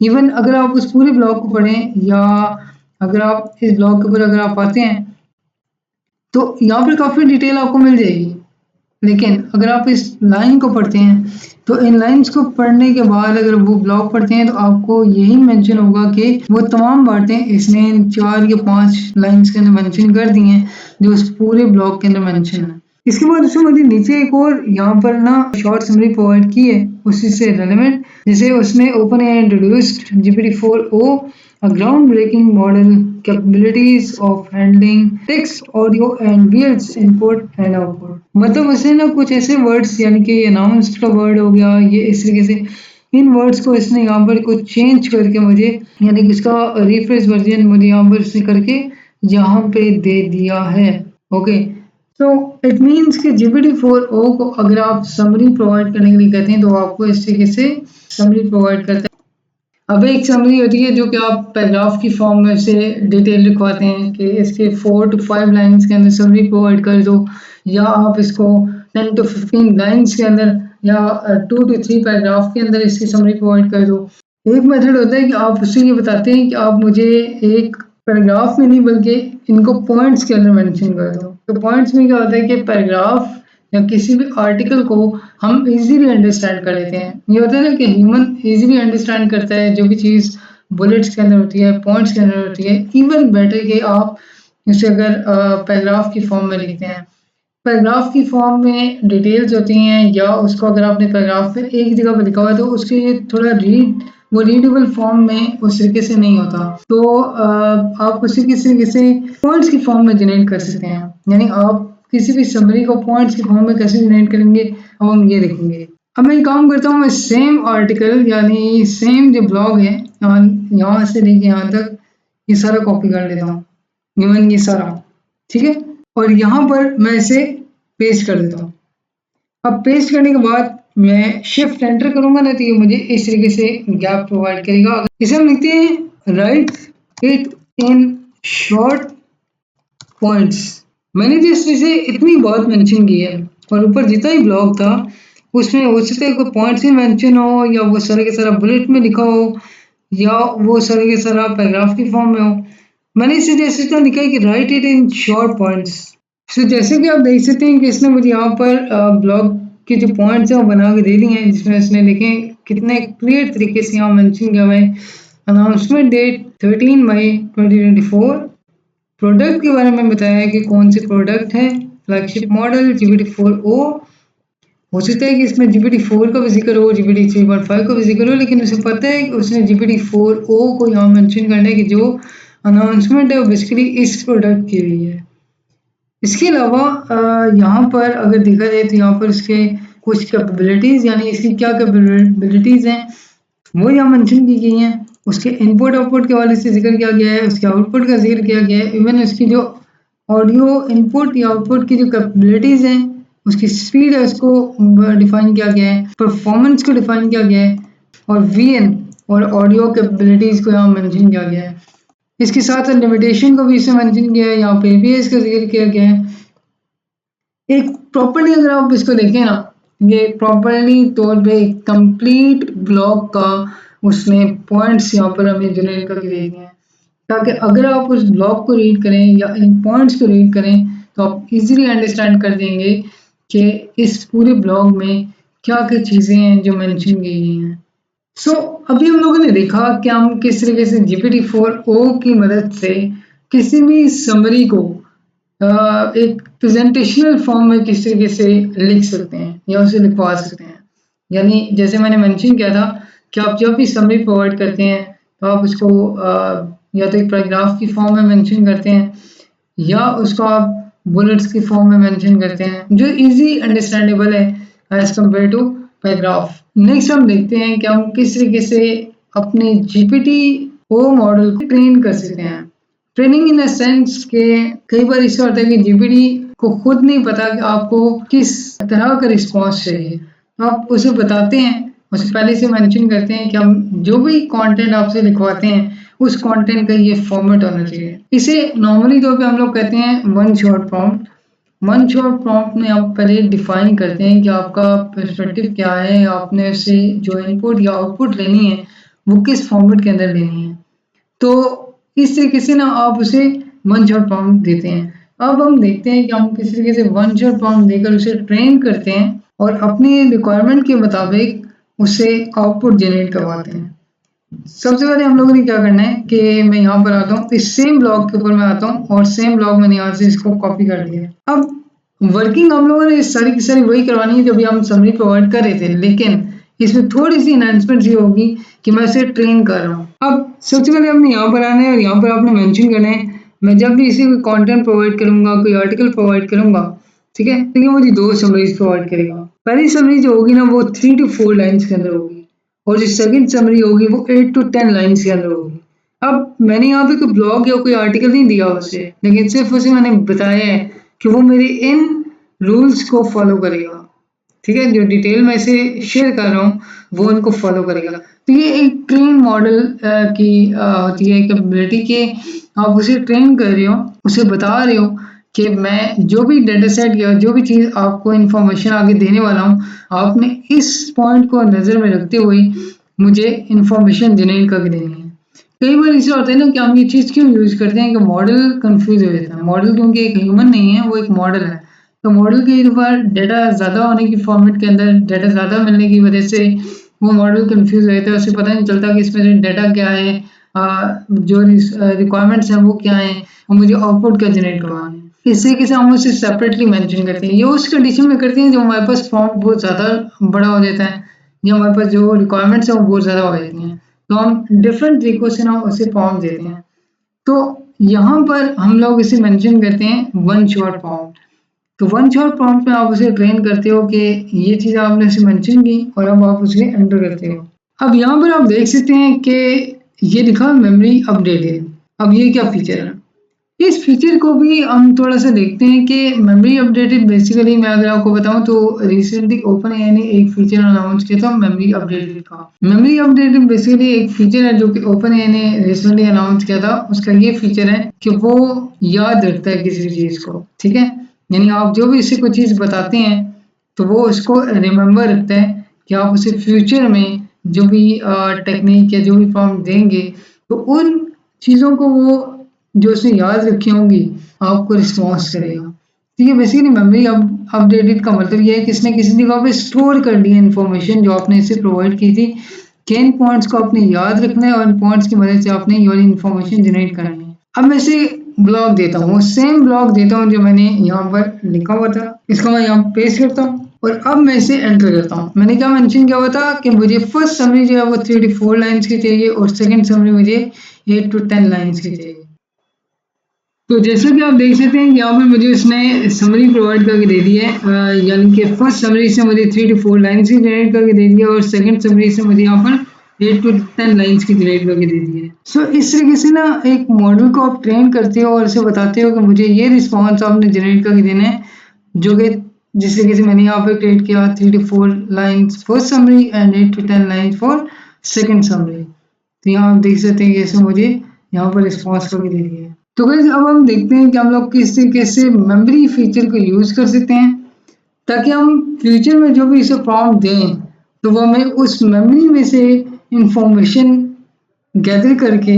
इवन अगर आप उस पूरे ब्लॉग को पढ़ें या अगर आप इस ब्लॉग के ऊपर अगर आप आते हैं तो यहाँ पर काफ़ी डिटेल आपको मिल जाएगी। लेकिन अगर आप इस लाइन को पढ़ते हैं तो इन लाइंस को पढ़ने के बाद अगर वो ब्लॉग पढ़ते हैं तो आपको यही मेंशन होगा कि वो तमाम बातें इसने इन 4 या 5 लाइंस के अंदर मेंशन कर दी हैं जो उस पूरे ब्लॉग के अंदर मेंशन है। इसके बाद उसमें मुझे नीचे एक और यहाँ पर ना शॉर्ट समरी प्रोवाइड की है उसी से रेलेवेंट, जिसे उसने OpenAI introduced GPT-4o a groundbreaking model capabilities of handling text, audio and VL's input and output। मतलब उसने ना कुछ ऐसे वर्ड्स यानी कि अनाउंस्ड का वर्ड हो गया ये इस तरीके से इन वर्ड्स को इसने यहाँ पर कुछ चेंज करके मुझे यानी कि इसका रिफ्रेश वर्जन मुझे यहाँ पर इसने करके यहाँ पे दे दिया है। ओके, तो इट मीन्स कि GPT-4o को अगर आप समरी प्रोवाइड करने के लिए कहते हैं तो आपको इस तरीके से समरी प्रोवाइड करता है। अब एक समरी होती है जो कि आप पैराग्राफ की फॉर्म में से डिटेल लिखवाते हैं कि इसके 4 to 5 लाइंस के अंदर समरी प्रोवाइड कर दो, या आप इसको 10 to 15 लाइंस के अंदर या 2 to 3 पैराग्राफ के अंदर इसकी समरी प्रोवाइड कर दो। एक मेथड होता है कि आप उससे ये बताते हैं कि आप मुझे एक पैराग्राफ में नहीं बल्कि इनको पॉइंट्स के अंदर मेंशन कर दो। तो पॉइंट्स में क्या होता है कि पैराग्राफ या किसी भी आर्टिकल को हम इजीली अंडरस्टैंड कर लेते हैं। ये होता है ना कि ह्यूमन इजीली अंडरस्टैंड करता है जो भी चीज़ बुलेट्स के अंदर होती है, पॉइंट्स के अंदर होती है। इवन बेटर कि आप इसे अगर पैराग्राफ की फॉर्म में लिखते हैं, पैराग्राफ की फॉर्म में डिटेल्स होती हैं या उसको अगर आपने पैराग्राफ में एक जगह पर लिखा हुआ है तो उसके थोड़ा वो रीडेबल फॉर्म में उस तरीके से नहीं होता, तो आप उसे किसी तरीके से पॉइंट्स की फॉर्म में जनरेट कर सकते हैं। यानी आप किसी भी समरी को पॉइंट्स की फॉर्म में कैसे जनरेट करेंगे अब हम ये देखेंगे। अब मैं काम करता हूँ, मैं सेम आर्टिकल यानी सेम जो ब्लॉग है यहाँ से लेके यहाँ तक ये सारा कॉपी कर लेता हूँ, इवन ये सारा, ठीक है, और यहाँ पर मैं इसे पेस्ट कर देता हूँ। अब पेस्ट करने के बाद मैं शिफ्ट एंटर करूंगा ना तो ये मुझे इस तरीके से गैप प्रोवाइड करेगा। इसे हम लिखते हैं right it in short points. मैंने जिस से इतनी बात मेंशन की है और ऊपर जितना ही ब्लॉग था उसमें हो सकता है कोई पॉइंट्स ही मेंशन हो या वो सारा के सारा बुलेट में लिखा हो या वो सारा के सारा पैराग्राफ की फॉर्म में हो। मैंने इसे जैसे इतना लिखा है कि right it in short points. तो जैसे कि आप देख सकते हैं कि इसने मुझे यहाँ पर ब्लॉग के जो पॉइंट्स हैं वो बना के दे दिए हैं, जिसमें इसने लिखे कितने क्लियर तरीके से यहाँ मेंशन किया हुआ है। अनाउंसमेंट डेट 13 मई 2024, प्रोडक्ट के बारे में बताया है कि कौन से प्रोडक्ट है, फ्लैगशिप मॉडल GPT-4o। हो सकता है कि इसमें GPT-4 का भी जिक्र हो, GPT-3.5 का भी जिक्र हो, लेकिन उसे पता है कि उसने GPT-4o को यहाँ मेंशन करना है कि जो अनाउंसमेंट है वो बेसिकली इस प्रोडक्ट की हुई है। इसके अलावा यहाँ पर अगर देखा जाए तो यहाँ पर इसके कुछ कैपेबिलिटीज़ यानी इसकी क्या कैपेबिलिटीज़ हैं वो यहाँ मेंशन की गई हैं। उसके इनपुट आउटपुट के हवाले से जिक्र किया गया है, उसके आउटपुट का जिक्र किया गया है, इवन उसकी जो ऑडियो इनपुट या आउटपुट की जो कैपेबिलिटीज़ हैं उसकी स्पीड है उसको डिफाइन किया गया है, परफॉर्मेंस को डिफाइन किया गया है और VN और ऑडियो कैपेबिलिटीज़ को यहाँ मेंशन किया गया है। इसके साथ लिमिटेशन को भी इसे मेंशन किया है, यहाँ पे भी इसका जिक्र किया गया है। एक प्रॉपर्ली अगर आप इसको देखें ना, ये प्रॉपर्ली तौर पे एक कंप्लीट ब्लॉग का उसने पॉइंट्स यहाँ पर हमें जनरेट करके दे दिए हैं, ताकि अगर आप उस ब्लॉग को रीड करें या इन पॉइंट्स को रीड करें तो आप इजीली अंडरस्टैंड कर देंगे कि इस पूरे ब्लॉग में क्या क्या चीज़ें हैं जो मेंशन की गई हैं। सो अभी हम लोगों ने देखा कि हम किस तरीके से GPT-4o की मदद से किसी भी समरी को एक प्रेजेंटेशनल फॉर्म में किस तरीके से लिख सकते हैं या उसे लिखवा सकते हैं। यानी जैसे मैंने मेंशन किया था कि आप जब भी समरी प्रोवाइड करते हैं तो आप उसको या तो एक पैराग्राफ की फॉर्म में मेंशन करते हैं या उसको आप बुलेट्स की फॉर्म में मेंशन करते हैं जो इजी अंडरस्टैंडेबल है as compare to paragraph. Next हम देखते हैं कि हम किस तरीके से अपने GPT-4 मॉडल को ट्रेन कर सकते हैं। ट्रेनिंग इन द सेंस के कई बार इसका होता है कि GPT को खुद नहीं पता कि आपको किस तरह का रिस्पॉन्स चाहिए, तो आप उसे बताते हैं, उसे पहले से मेंशन करते हैं कि हम जो भी कंटेंट आपसे लिखवाते हैं उस कंटेंट का ये फॉर्मेट होना चाहिए। इसे नॉर्मली तौर पे हम लोग कहते हैं one shot prompt. One shot prompt में आप पहले डिफाइन करते हैं कि आपका पर्सपेक्टिव क्या है, आपने उससे जो इनपुट या आउटपुट लेनी है वो किस फॉर्मेट के अंदर लेनी है। तो इस तरीके से ना आप उसे वन शॉट प्रॉम्प्ट देते हैं। अब हम देखते हैं कि हम किस तरीके से वन शॉट प्रॉम्प्ट देकर उसे ट्रेन करते हैं और अपनी रिक्वायरमेंट के मुताबिक उससे आउटपुट जनरेट करवाते हैं। सबसे पहले हम लोगों ने क्या करना है कि मैं यहाँ पर आता हूँ, इस सेम ब्लॉग के ऊपर मैं आता हूँ और सेम ब्लॉग मैंने यहाँ से इसको कॉपी कर लिया। अब वर्किंग हम लोगों ने सारी की सारी वही करवानी है जो भी हम समरी प्रोवाइड कर रहे थे, लेकिन इसमें थोड़ी सी एनहांसमेंट ये होगी कि मैं इसे ट्रेन कर रहा हूँ। अब सबसे पहले हमने यहाँ पर आना है और यहाँ पर आपने मेंशन करना है, मैं जब भी इसे कोई कंटेंट प्रोवाइड करूंगा, कोई आर्टिकल प्रोवाइड करूंगा, ठीक है, तो ये मुझे 2 समरीज प्रोवाइड करेगा। पहली समरी जो होगी ना वो 3 to 4 लाइन्स के अंदर होगी और जो सेकंड समरी होगी वो 8 to 10 लाइन्स के अंदर होगी। अब मैंने यहाँ पे कोई ब्लॉग या कोई आर्टिकल नहीं दिया उसे, लेकिन सिर्फ उसे मैंने बताया है कि वो मेरे इन रूल्स को फॉलो करेगा, ठीक है, जो डिटेल में इसे शेयर कर रहा हूँ वो उनको फॉलो करेगा। तो ये एक ट्रेन मॉडल की होती है कैपेबिलिटी के आप उसे ट्रेन कर रहे हो, उसे बता रहे हो कि मैं जो भी डेटा सेट या जो भी चीज़ आपको इन्फॉर्मेशन आगे देने वाला हूँ, आपने इस पॉइंट को नज़र में रखते हुए मुझे इन्फॉर्मेशन जनरेट करके देनी है। कई बार ऐसा होता है ना कि हम ये चीज़ क्यों यूज़ करते हैं कि मॉडल कंफ्यूज हो जाता है। मॉडल क्योंकि एक ह्यूमन नहीं है, वो एक मॉडल है। तो मॉडल के बार डेटा ज़्यादा होने की फॉर्मेट के अंदर डेटा ज़्यादा मिलने की वजह से वो मॉडल कंफ्यूज हो जाता है, उसे पता नहीं चलता कि इसमें से डेटा क्या है, जो रिक्वायरमेंट्स हैं वो क्या हैं और मुझे आउटपुट क्या जनरेट करवाना है। इस तरीके से हम उसे सेपरेटली मेंशन करते हैं। ये उस कंडीशन में करते हैं जब हमारे पास फॉर्म बहुत ज़्यादा बड़ा हो जाता है या हमारे पास जो रिक्वायरमेंट्स हैं वो बहुत ज़्यादा हो जाती हैं, तो हम डिफरेंट तरीकों से ना उसे फॉर्म देते हैं। तो यहाँ पर हम लोग इसे मेंशन करते हैं वन शॉट प्रॉम्प्ट। तो वन शॉट प्रॉम्प्ट में आप उसे ट्रेन करते हो कि ये चीज़ आपने उसे मेंशन की और अब आप उसे एंटर करते हो। अब यहाँ पर आप देख सकते हैं कि ये लिखा मेमोरी अपडेटेड। अब ये क्या फीचर है? इस फीचर को भी हम थोड़ा सा देखते हैं कि मेमोरी अपडेटेड बेसिकली मैं अगर आपको बताऊं तो रिसेंटली ओपनएआई ने एक फीचर अनाउंस किया था मेमोरी अपडेटेड का। मेमोरी अपडेटेड बेसिकली एक फीचर है जो कि ओपनएआई ने रिसेंटली अनाउंस किया था। उसका ये फीचर है कि वो याद रखता है किसी चीज़ को, ठीक है, यानी आप जो भी इसे कोई चीज़ बताते हैं तो वो उसको रिमेम्बर रखता है कि आप उसे फ्यूचर में जो भी टेक्निक या जो भी फॉर्म देंगे तो उन चीज़ों को वो जो उसने याद रखी होंगी आपको रिस्पॉन्स करेगा। ठीक है, बेसिकली मेमोरी अपडेटेड का मतलब ये है कि इसने किसी जगह पे स्टोर कर ली है इन्फॉर्मेशन जो आपने इसे प्रोवाइड की थी, कि इन पॉइंट्स को आपने याद रखना है और इन पॉइंट्स की मदद से आपने ये वाली इन्फॉर्मेशन जनरेट करनी है। अब मैं इसे ब्लॉक देता हूँ, सेम ब्लॉक देता हूँ जो मैंने यहाँ पर लिखा हुआ था, इसको मैं यहाँ पेस्ट करता हूँ और अब मैं इसे एंटर करता हूँ। मैंने क्या मेंशन किया हुआ था कि मुझे फर्स्ट समरी जो है वो 3 to 4 लाइन्स की चाहिए और सेकंड समरी मुझे 8 to 10 लाइन्स की चाहिए। तो जैसा कि आप देख सकते हैं कि यहाँ पर मुझे उसने समरी प्रोवाइड करके दे दी है, यानी कि फर्स्ट समरी से मुझे 3 to 4 लाइन्स की जनरेट करके दे दी है और सेकंड समरी से मुझे यहाँ पर 8 to 10 लाइन्स की जनरेट करके दे दी है। सो इस तरीके से ना एक मॉडल को आप ट्रेन करते हो और उसे बताते हो कि मुझे ये रिस्पॉन्स आपने जनरेट करके देना है, जो कि जिस तरीके से मैंने यहाँ पर क्रिएट किया 3 to 4 lines first summary and 8 to 10 lines for second summary. तो यहाँ आप देख सकते हैं कि ऐसे मुझे यहाँ पर रिस्पॉन्स करके दे दिया है। तो गाइस अब हम देखते हैं कि हम लोग किस तरीके से मेमोरी फीचर को यूज़ कर सकते हैं ताकि हम फ्यूचर में जो भी इसे प्रॉम्प्ट दें तो वो हमें उस मेमोरी में से इंफॉर्मेशन गैदर करके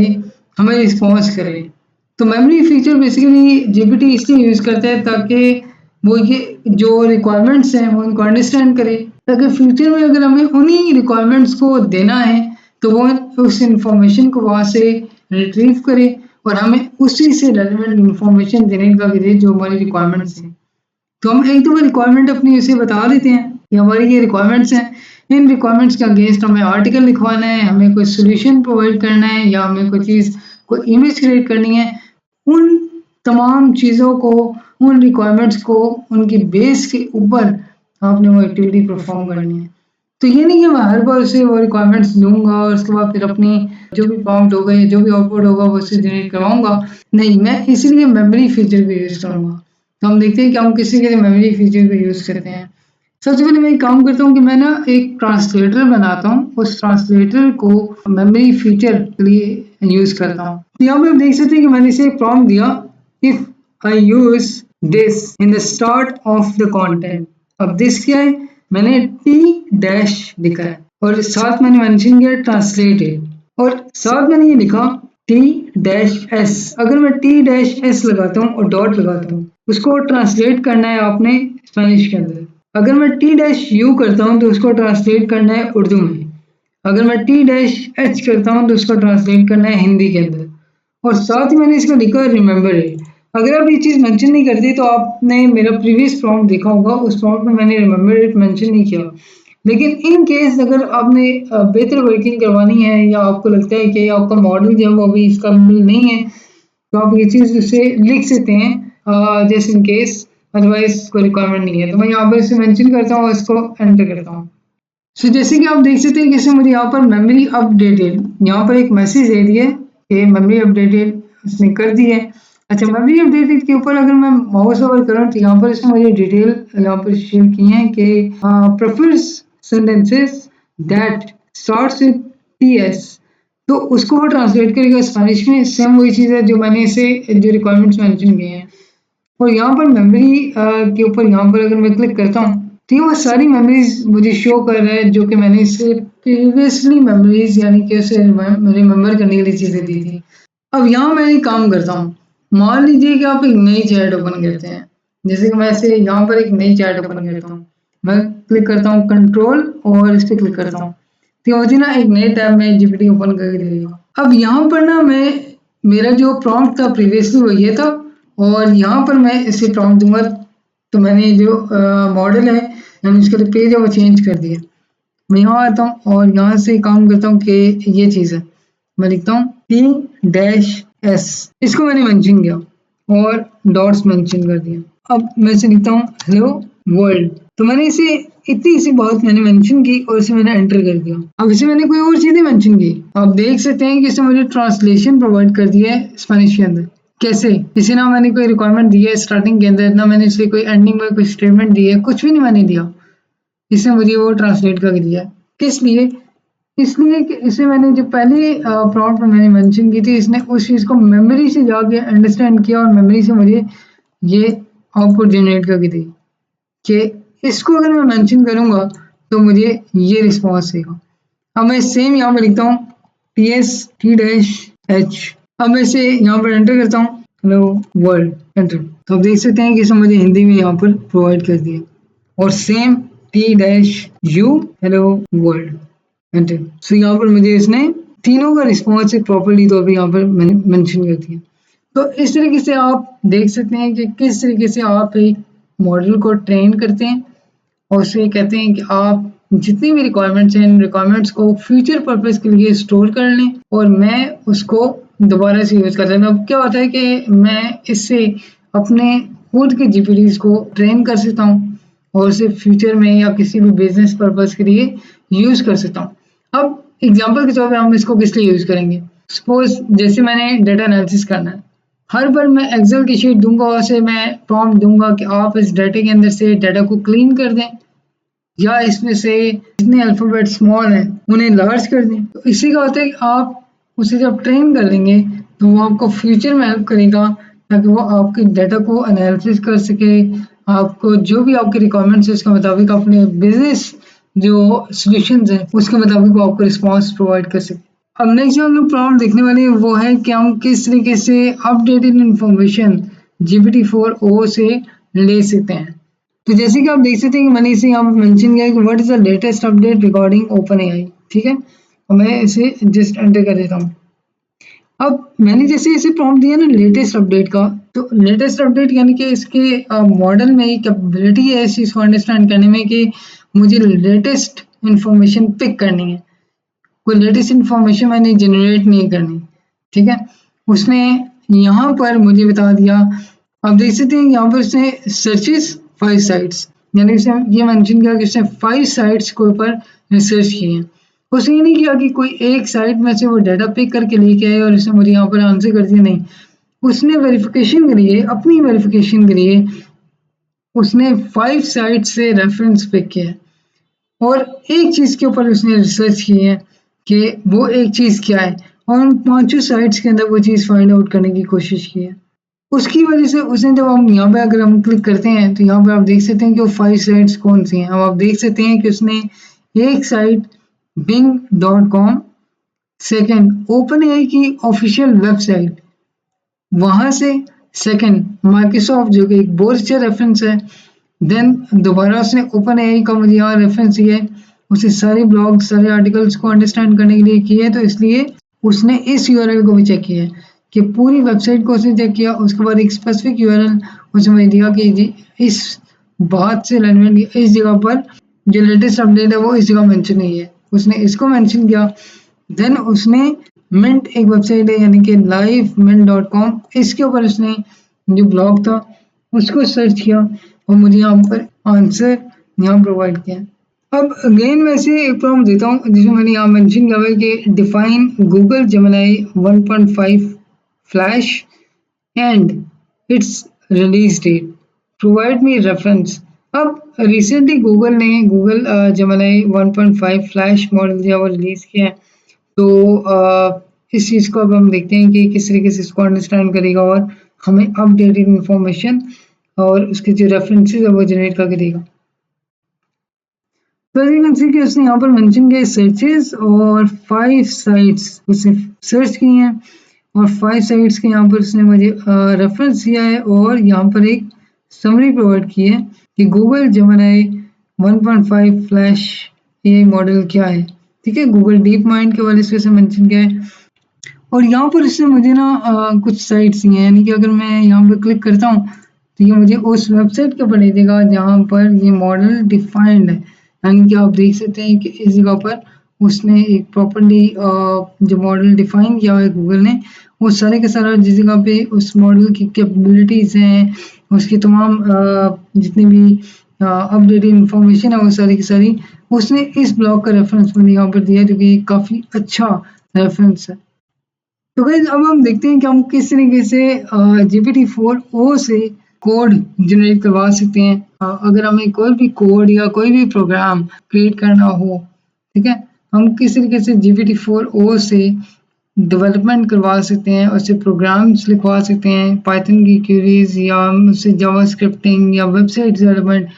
हमें रिस्पॉन्स करे। तो मेमोरी फीचर बेसिकली जीपीटी इसलिए यूज़ करता है ताकि वो ये जो रिक्वायरमेंट्स हैं वो उनको अंडरस्टैंड करे, ताकि फ्यूचर में अगर हमें उन्हीं रिक्वायरमेंट्स को देना है तो वो उस इंफॉर्मेशन को वहाँ से रिट्रीव करे और हमें उसी से रेलेवेंट इंफॉर्मेशन देने का दे जो हमारी रिक्वायरमेंट्स हैं। तो हम एक दो रिक्वायरमेंट अपनी उसे बता देते हैं कि हमारी ये रिक्वायरमेंट्स हैं, इन रिक्वायरमेंट्स के अगेंस्ट हमें आर्टिकल लिखवाना है, हमें कोई सोल्यूशन प्रोवाइड करना है या हमें कोई चीज़ कोई इमेज क्रिएट करनी है। उन तमाम चीज़ों को, उन रिक्वायरमेंट्स को, उनकी बेस के ऊपर आपने वो एक्टिविटी परफॉर्म करनी है। तो ये नहीं कि मैं हर बार उसे वो रिक्वायरमेंट्स दूंगा और उसके बाद फिर अपनी जो भी प्रॉम्प्ट होगा या जो भी आउटपुट होगा वो उससे जनरेट करवाऊंगा। नहीं, मैं इसीलिए मेमोरी फीचर को यूज़ करूंगा। तो हम देखते हैं कि हम किसी के लिए मेमोरी फीचर को यूज़ करते हैं। सबसे पहले मैं एक काम करता हूँ कि मैं ना एक ट्रांसलेटर बनाता हूँ, उस ट्रांसलेटर को मेमोरी फीचर के लिए यूज़ करता हूँ। तो यहाँ पे आप देख सकते हैं कि मैंने इसे एक प्रॉम्प्ट दिया, if I use this in the start of the content. अब दिस क्या है, मैंने टी डैश लिखा है और साथ मैंने मेंशन किया ट्रांसलेटेड। साथ मैंने ये लिखा T-S। अगर मैं T-S लगाता हूँ और डॉट लगाता हूँ, उसको ट्रांसलेट करना है आपने स्पेनिश के अंदर। अगर मैं T-U करता हूँ तो उसको ट्रांसलेट करना है उर्दू में। अगर मैं T-H करता हूँ तो उसको ट्रांसलेट करना है हिंदी के अंदर। और साथ ही मैंने इसका लिखा रिमेंबर इट। अगर आप ये चीज़ मेंशन नहीं करते तो आपने मेरा प्रीवियस प्रॉम्प्ट देखा होगा, उस प्रॉम्प्ट में मैंने रिमेंबर इट मेंशन नहीं किया। लेकिन इन केस अगर आपने बेहतर वर्किंग करवानी है या आपको लगता है कि आपका मॉडल जो है वो अभी इसका नहीं है, तो आप ये चीज़ उसे लिख सकते हैं जैसे इन केस, अदरवाइज कोई रिक्वायरमेंट नहीं है। तो मैं यहाँ पर इसे मेंशन करता हूँ और इसको एंटर करता हूँ। सो जैसे कि आप देख सकते हैं कि इसने मुझे यहाँ पर मेमोरी अपडेटेड यहाँ पर एक मैसेज दे दिया है कि मेमोरी अपडेटेड इसने कर दी है। अच्छा, मेमोरी अपडेटेड के ऊपर अगर मैं माउस ओवर करूँ तो यहाँ पर इसने मुझे डिटेल यहाँ पर शेयर की है कि prefers sentences that starts with TS, तो उसको वो ट्रांसलेट करेगा स्पेनिश में। सेम वही चीज़ है जो मैंने इसे जो रिक्वायरमेंट्स मेंशन किए हैं। और यहाँ पर मेमोरी के ऊपर यहाँ पर अगर मैं क्लिक करता हूँ तो ये वो सारी मेमोरीज मुझे शो कर रहा है जो कि मैंने इससे प्रीवियसली मेमोरीज यानी कि उसे रिमेम्बर करने के लिए चीज़ें दी थी। अब यहाँ मैं एक काम करता हूँ, मान लीजिए कि आप एक नई चैट ओपन करते हैं। जैसे कि मैं ऐसे यहाँ पर एक नई चैट ओपन करता हूँ, मैं क्लिक करता हूँ कंट्रोल और इस पर क्लिक करता हूँ, तो मुझे ना एक नए टैब में जीपीटी ओपन करके देगा। अब यहाँ पर ना मैं मेरा जो प्रॉम्प्ट था प्रीवियसली वो ये था, और यहाँ पर मैं इसे प्रॉम्प्ट दूंगा तो मैंने जो मॉडल है मैंने उसका जो पेज है वो चेंज कर दिया। मैं यहाँ आता हूँ और यहाँ से काम करता हूँ कि ये चीज़ है, मैं लिखता हूँ T-S, इसको मैंने मेंशन किया और डॉट्स मेंशन कर दिया। अब मैं इसे लिखता हूँ हेलो वर्ल्ड, तो मैंने इसे इतनी सी बात मैंने मेंशन की और इसे मैंने एंटर कर दिया। अब इसे मैंने कोई और चीज़ें मेंशन की, आप देख सकते हैं कि इसने मुझे ट्रांसलेशन प्रोवाइड कर दिया है स्पेनिश के अंदर। कैसे? इसे ना मैंने कोई रिक्वायरमेंट दी है स्टार्टिंग के अंदर, ना मैंने इसे कोई एंडिंग में कोई स्टेटमेंट दी है, कुछ भी नहीं मैंने दिया। इसने मुझे वो ट्रांसलेट करके दिया। किस लिए? इसलिए कि इसे मैंने जो पहले प्रॉम्प्ट में मैंने मेंशन की थी, इसने उस चीज़ को मेमोरी से जाके अंडरस्टैंड किया और मेमोरी से मुझे ये आउटपुट जनरेट करके दी कि इसको अगर मैं मेंशन करूँगा तो मुझे ये रिस्पॉन्स देगा। अब मैं सेम यहाँ पर लिखता हूँ T-H। अब मैं इसे यहाँ पर एंटर करता हूँ हेलो वर्ल्ड, एंटर। तो आप देख सकते हैं कि इसे मुझे हिंदी में यहाँ पर प्रोवाइड कर दिया। और same T-U hello world, enter. So यहाँ पर मुझे इसने तीनों का रिस्पॉन्स एक प्रॉपर्ली तौर पर यहाँ पर मैंने मेंशन कर दिया। तो इस तरीके से आप देख सकते हैं कि किस तरीके से आप एक मॉडल को ट्रेन करते हैं और उसे कहते हैं कि आप जितनी भी रिक्वायरमेंट्स हैं इन रिक्वायरमेंट्स को फ्यूचर पर्पस के लिए स्टोर कर लें और मैं उसको दोबारा से यूज़ कर लें। अब क्या होता है कि मैं इससे अपने खुद के जीपीटीज को ट्रेन कर सकता हूँ और उसे फ्यूचर में या किसी भी बिजनेस पर्पस के लिए यूज़ कर सकता हूँ। अब एग्जाम्पल के तौर पर हम इसको किस लिए यूज़ करेंगे? सपोज जैसे मैंने डेटा एनालिसिस करना है, हर बार मैं एक्सेल की शीट दूंगा और उसे मैं प्रॉम्प्ट दूंगा कि आप इस डाटा के अंदर से डाटा को क्लीन कर दें या इसमें से जितने अल्फ़ाबेट स्मॉल हैं उन्हें लार्ज कर दें। तो इसी का होता है कि आप उसे जब ट्रेन कर देंगे तो वो आपको फ्यूचर में हेल्प करेगा ताकि वो आपके डाटा को एनालिसिस कर सके, आपको जो भी आपकी रिक्वायरमेंट्स है उसके मुताबिक अपने बिजनेस जो सॉल्यूशंस हैं उसके मुताबिक वो आपको रिस्पॉन्स प्रोवाइड कर सके। अब नेक्स्ट जो हम लोग प्रॉब्लम देखने वाले हैं वो है कि हम किस तरीके से अपडेटेड इंफॉर्मेशन GPT-4o से ले सकते हैं। तो जैसे कि आप देख सकते हैं कि मैंने इसे यहाँ पर मेंशन किया है कि what is the latest update regarding open AI, ठीक है, और मैं इसे जस्ट एंटर कर देता हूँ। अब मैंने जैसे इसे प्रॉम्प्ट दिया ना लेटेस्ट अपडेट का, तो लेटेस्ट अपडेट यानी कि इसके मॉडल में कैपेबिलिटी है इस चीज़ को अंडरस्टैंड करने में कि मुझे लेटेस्ट इंफॉर्मेशन पिक करनी है, कोई लेटेस्ट इंफॉर्मेशन मैंने जनरेट नहीं करनी, ठीक है। उसने यहाँ पर मुझे बता दिया, आप देख सकते हैं यहाँ पर उसने सर्चेस 5 साइट्स, यानी उसने ये मेंशन किया कि उसने 5 साइट्स के ऊपर रिसर्च की है। उसने ये नहीं किया कि कोई एक साइट में से वो डाटा पिक करके लेके आए और उसने मुझे यहाँ पर आंसर कर दिया, नहीं। उसने वेरिफिकेशन के लिए, अपनी वेरिफिकेशन के लिए उसने 5 साइट से रेफरेंस पिक किया है और एक चीज़ के ऊपर उसने रिसर्च की है कि वो एक चीज़ क्या है, और उन 5 साइट्स के अंदर वो चीज़ फाइंड आउट करने की कोशिश की है। उसकी वजह से उसने, जब हम यहाँ पे अगर हम क्लिक करते हैं तो यहाँ पे आप देख सकते हैं कि वो 5 साइट्स कौन सी हैं। अब आप देख सकते हैं कि उसने एक site bing.com second open AI की ऑफिशियल वेबसाइट, वहां से सेकंड माइक्रोसॉफ्ट जो कि एक बहुत अच्छा रेफरेंस है। देन दोबारा उसने ओपन एआई का मुझे यहाँ रेफरेंस दिया है, उसे सारे ब्लॉग सारे आर्टिकल्स को अंडरस्टैंड करने के लिए किया है, तो इसलिए उसने इस यूआरएल को भी चेक किया है कि पूरी वेबसाइट को उसने चेक किया। उसके बाद एक स्पेसिफिक यूआरएल उसने दिया कि जी इस बात से रिलेवेंट इस जगह पर जो लेटेस्ट अपडेट है वो इस जगह मेंशन नहीं है, उसने इसको मेंशन किया। देन उसने मिंट एक वेबसाइट है यानी कि livemint.com, इसके ऊपर उसने जो ब्लॉग था उसको सर्च किया और मुझे यहाँ पर आंसर यहाँ प्रोवाइड किया। अब अगेन वैसे एक प्रॉब्लम देता हूँ जिसमें मैंने यहाँ मेंशन किया है कि define Google Gemini 1.5 flash and its release date, provide me reference. अब रिसेंटली गूगल ने गूगल जेमिनी 1.5 फ्लैश मॉडल जो है वो रिलीज किया है, तो इस चीज़ को अब हम देखते हैं कि किस तरीके से इसको अंडरस्टैंड करेगा और हमें अपडेटेड इंफॉर्मेशन और उसके जो रेफरेंसेस है वो जनरेट करके देगा। तो यू कैन सी कि उसने यहाँ पर मेंशन किया सर्चेस और 5 साइट्स उसने सर्च की हैं और 5 साइट्स के यहाँ पर उसने मुझे रेफरेंस दिया है और यहाँ पर एक समरी प्रोवाइड की है कि Google Gemini 1.5 flash AI model क्या है। ठीक है, गूगल डीप माइंड के वाले से मेंशन किया है और यहाँ पर इसने मुझे ना कुछ साइट्स दी हैं, यानी कि अगर मैं यहाँ पर क्लिक करता हूँ तो ये मुझे उस वेबसाइट के ऊपर ले देगा जहाँ पर ये मॉडल डिफाइंड है, यानी कि आप देख सकते हैं कि इस जगह पर उसने एक प्रॉपरली जो मॉडल डिफाइन किया है गूगल ने, वो सारे के सारा जिस जगह पे उस मॉडल की कैपेबिलिटीज़ हैं, उसकी तमाम जितनी भी अपडेटेड इंफॉर्मेशन है वो सारी की सारी उसने इस ब्लॉग का रेफरेंस मैंने यहाँ पर दिया है, जो कि काफ़ी अच्छा रेफरेंस है। तो गाइस अब हम देखते हैं कि हम किस तरीके से GPT-4o से कोड जनरेट करवा सकते हैं। अगर हमें कोई भी कोड या कोई भी प्रोग्राम क्रिएट करना हो, ठीक है, हम किस तरीके से GPT-4o से डेवलपमेंट करवा सकते हैं, उससे प्रोग्राम्स लिखवा सकते हैं, पाइथन की क्वेरीज या उससे जावा स्क्रिप्टिंग या वेबसाइट डेवलपमेंट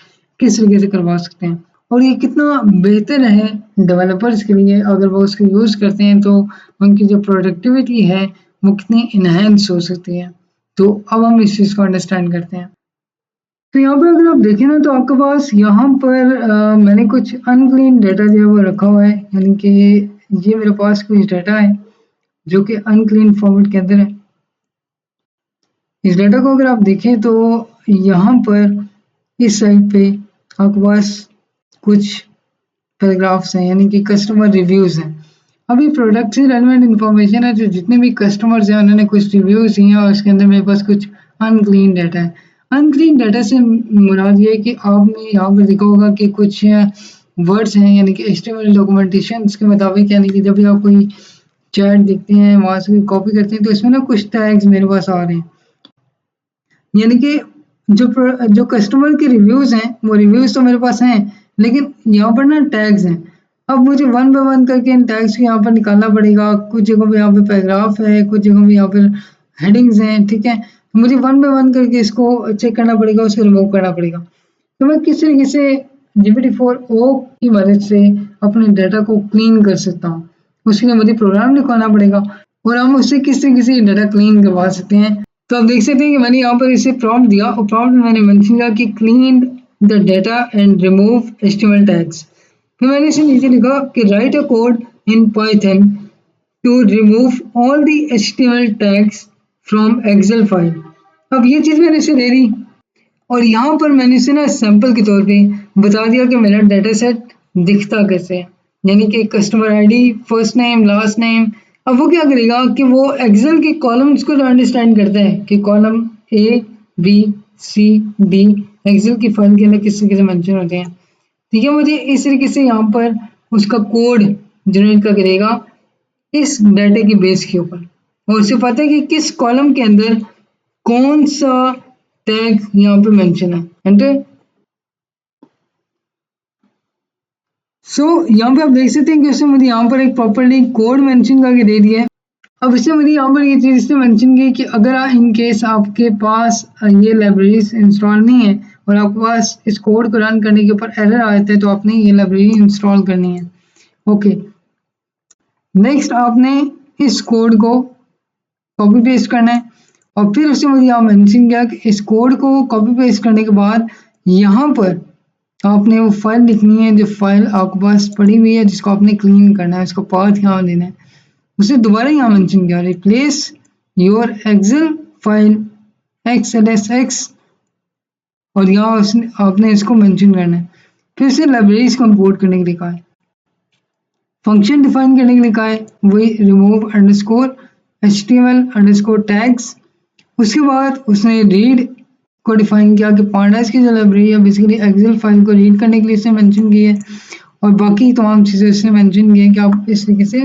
किस तरीके से करवा सकते हैं और ये कितना बेहतर है डेवलपर्स के लिए। अगर वो उसको यूज़ करते हैं तो उनकी जो प्रोडक्टिविटी है वो कितनी इन्हेंस हो सकती है। तो अब हम इस चीज़ को अंडरस्टैंड करते हैं। तो यहाँ पे अगर आप देखें ना तो आपके पास यहाँ पर मैंने कुछ अनक्लीन डाटा जो है वो रखा हुआ है, यानी कि ये मेरे पास कुछ डाटा है जो कि अनक्लीन फॉर्मेट के अंदर है। इस डाटा को अगर आप देखें तो यहाँ पर इस साइड पे आपके पास कुछ पैराग्राफ्स हैं, यानी कि कस्टमर रिव्यूज़ हैं। अभी प्रोडक्ट से रेलेवेंट इन्फॉर्मेशन है, जो जितने भी कस्टमर्स हैं उन्होंने कुछ रिव्यूज़ दिए हैं और उसके अंदर मेरे पास कुछ अनक्लीन डाटा है। अनक्लीन डाटा से मुराद ये है कि आपने यहाँ पर देखा होगा कि कुछ वर्ड्स हैं, यानी कि एचटीएमएल डॉक्यूमेंटेशन के मुताबिक, यानी कि जब भी आप कोई चैट देखते हैं वहाँ से कॉपी करते हैं तो इसमें ना कुछ टैग्स मेरे पास आ रहे हैं, यानी कि जो कस्टमर के रिव्यूज़ हैं वो रिव्यूज़ तो मेरे पास हैं, लेकिन यहाँ पर ना टैग्स हैं। अब मुझे वन बाय वन करके इन टैग्स को यहाँ पर निकालना पड़ेगा। कुछ जगहों पे यहाँ पे पैराग्राफ है, कुछ जगहों पे यहाँ पर हेडिंग्स हैं, ठीक है, तो मुझे वन बाय वन करके इसको चेक करना पड़ेगा, उसको रिमूव करना पड़ेगा। तो मैं किस तरीके से GPT-4o की मदद से अपने डाटा को क्लीन कर सकता हूँ, उसके लिए मुझे प्रोग्राम लिखवाना पड़ेगा और हम उससे किस तरीके से डाटा क्लीन करवा सकते हैं। तो आप देख सकते हैं कि मैंने यहाँ पर इसे प्रॉम्प्ट दिया और प्रॉम्प्ट में मैंने मेंशन किया कि clean the data and remove HTML tags. फिर मैंने इसे नीचे लिखा कि write a code in Python to remove all the HTML tags from Excel file. अब ये चीज़ मैंने इसे दे दी और यहाँ पर मैंने इसे ना सैंपल के तौर पे बता दिया कि मेरा डाटा सेट दिखता कैसे है, यानी कि customer ID, first name, last name. अब वो क्या करेगा कि वो एक्सेल के कॉलम्स को अंडरस्टैंड करता है कि column A B C D Excel की फाइल के अंदर किस तरीके से मेंशन होते हैं। ठीक है, मुझे इस तरीके से यहाँ पर उसका कोड जनरेट करके देगा इस डाटे की बेस के ऊपर और उसे पता है कि किस कॉलम के अंदर कौन सा टैग यहाँ पे मेंशन है। एंटर। सो यहाँ पे आप देख सकते हैं कि उसने मुझे यहाँ पर एक प्रॉपरली कोड मेंशन करके दे दिया है। अब इसने मुझे यहाँ पर ये चीज़ इसने मेंशन की कि अगर इन केस आपके पास ये लाइब्रेरीज इंस्टॉल नहीं है और आपके पास इस कोड को रन करने के ऊपर एरर आता है तो आपने ये लाइब्रेरी इंस्टॉल करनी है। ओके, नेक्स्ट आपने इस कोड को कॉपी पेस्ट करना है और फिर उससे मुझे यहाँ मेंशन किया कि इस कोड को कॉपी पेस्ट करने के बाद यहाँ पर आपने वो फाइल लिखनी है जो फाइल आपके पास पड़ी हुई है जिसको आपने क्लीन करना है, उसको पाथ यहाँ देना है। उसे दोबारा यहाँ मेंशन किया, replace your Excel file XLSX और यहाँ आपने इसको मेंशन करना है। फिर से लाइब्रेरीज को इंपोर्ट करने के लिए कहा है, फंक्शन डिफाइन करने के लिए कहा है, वही remove underscore HTML underscore tags. उसके बाद उसने रीड को डिफाइन किया कि पांडास की जो लाइब्रेरी है बेसिकली एक्सेल फाइल को रीड करने के लिए इसने मेंशन की है और बाकी तमाम चीज़ें इसने मेंशन की है कि आप इस तरीके से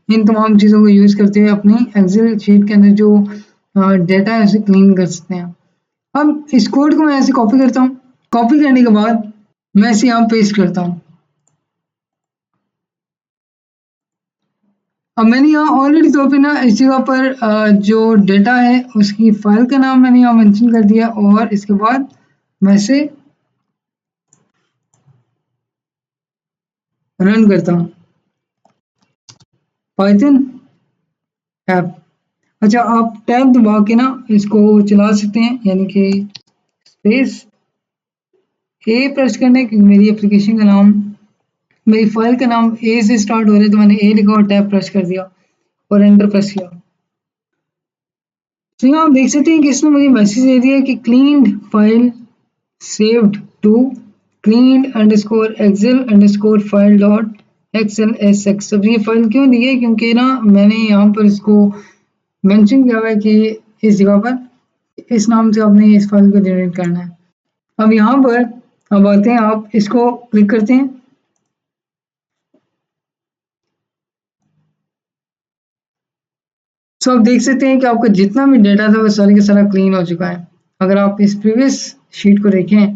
इन तमाम चीज़ों को यूज़ करते हुए अपनी एक्सेल शीट के अंदर जो डेटा है उसे क्लीन कर सकते हैं। अब इस कोड को मैं ऐसे कॉपी करता हूँ, कॉपी करने के बाद मैं इसे यहाँ पेस्ट करता हूँ। अब मैंने यहाँ ऑलरेडी तौर पे ना इस जगह पर जो डेटा है उसकी फाइल का नाम मैंने यहाँ मेंशन कर दिया और इसके बाद मैं इसे रन करता हूँ पाइथन ऐप। अच्छा, आप टैब दबा के ना इसको चला सकते हैं, यानी कि स्पेस ए प्रेस करने, क्योंकि मेरी एप्लीकेशन का नाम, मेरी फाइल का नाम ए से स्टार्ट हो रहा है तो मैंने ए लिखा और टैब प्रेस कर दिया और एंटर प्रेस किया। तो यहाँ आप देख सकते हैं कि इसने मुझे मैसेज दे दिया कि cleaned file saved to cleaned underscore excel underscore file dot xlsx। अब ये फाइल क्यों दी है, क्योंकि ना मैंने यहाँ पर इसको मेंशन किया हुआ है कि इस जगह पर इस नाम से आपने इस फाइल को जनरेट करना है। अब यहाँ पर अब आते हैं, आप इसको क्लिक करते हैं, तो आप देख सकते हैं कि आपका जितना भी डेटा था वो सारा का सारा क्लीन हो चुका है। अगर आप इस प्रीवियस शीट को देखें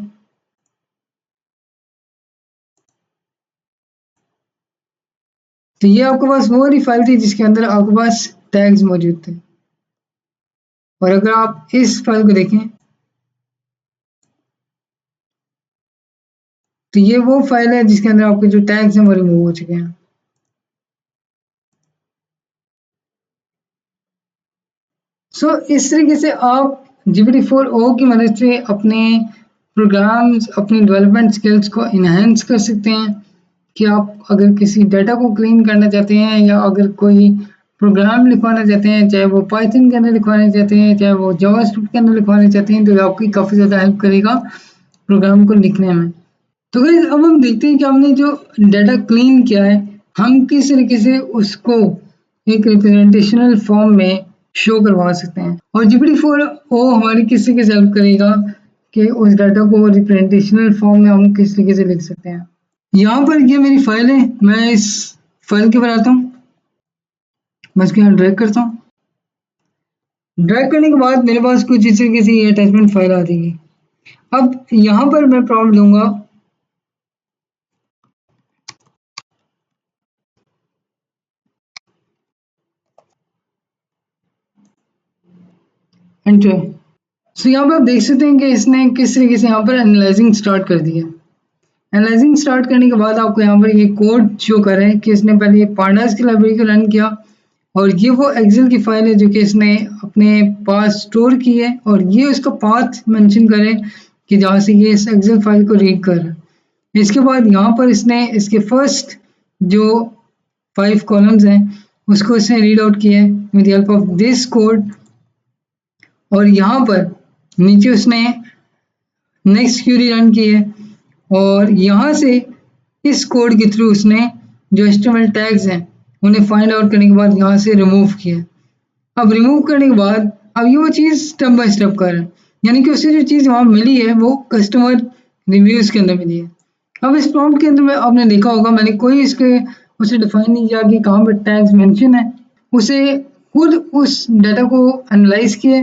तो ये आपके पास वो वाली फाइल थी जिसके अंदर आपके पास टैग्स मौजूद थे, और अगर आप इस फाइल को देखें तो ये वो फाइल है जिसके अंदर आपके जो टैग्स हैं वो रिमूव हो चुके हैं। सो इस तरीके से आप GPT-4o की मदद से अपने प्रोग्राम्स, अपनी डेवलपमेंट स्किल्स को इन्हेंस कर सकते हैं कि आप अगर किसी डाटा को क्लीन करना चाहते हैं या अगर कोई प्रोग्राम लिखवाना चाहते हैं, चाहे वो पाइथन के अंदर लिखवाना चाहते हैं, चाहे वो जावास्क्रिप्ट के अंदर लिखवाना चाहते हैं, तो ये आपकी काफ़ी ज़्यादा हेल्प करेगा प्रोग्राम को लिखने में। तो गाइस अब हम देखते हैं कि हमने जो डाटा क्लीन किया है हम किस तरीके से उसको एक रिप्रेजेंटेशनल फॉर्म में शो करवा सकते हैं, और GPT-4o हमारी किस तरीके से हेल्प करेगा कि उस डाटा को रिप्रेजेंटेशनल फॉर्म में हम किस तरीके से लिख सकते हैं। यहाँ पर ये मेरी फाइल है, मैं इस फाइल के ऊपर आता हूँ, मैं इसको यहाँ ड्रैग करता हूँ। ड्रैग करने के बाद मेरे पास कुछ इस तरीके से ये अटैचमेंट फाइल आ जाएगी। अब यहाँ पर मैं प्रॉम्प्ट दूंगा एंटर। सो यहाँ पर आप देख सकते हैं कि इसने किस तरीके से यहाँ पर एनालाइजिंग स्टार्ट कर दिया। एनालाइजिंग स्टार्ट करने के बाद आपको यहाँ पर ये कोड शो कर रहा है कि इसने पहले ये पांडास की लाइब्रेरी को रन किया और ये वो एक्सेल की फाइल है जो कि इसने अपने पास स्टोर की है, और ये उसका पाथ मेंशन करे कि जहाँ से ये इस एक्सेल फाइल को रीड कर रहा है। इसके बाद यहाँ पर इसने इसके फर्स्ट जो 5 कॉलम्स हैं उसको इसने रीड आउट किया है with help of this code, और यहाँ पर नीचे उसने नेक्स्ट क्यूरी रन की है और यहाँ से इस कोड के थ्रू उसने जो HTML टैग्स हैं उन्हें फाइंड आउट करने के बाद यहाँ से रिमूव किया। अब रिमूव करने के बाद अब ये वो चीज़ स्टेप बाय स्टेप कर रहा है, यानी कि उसे जो चीज़ वहाँ मिली है वो कस्टमर रिव्यूज़ के अंदर मिली है। अब इस प्रॉम्प्ट के अंदर में आपने देखा होगा मैंने कोई इसके उसे डिफाइन नहीं किया कि कहाँ पर टैग्स मेंशन है, उसे खुद उस डाटा को एनालाइज किया,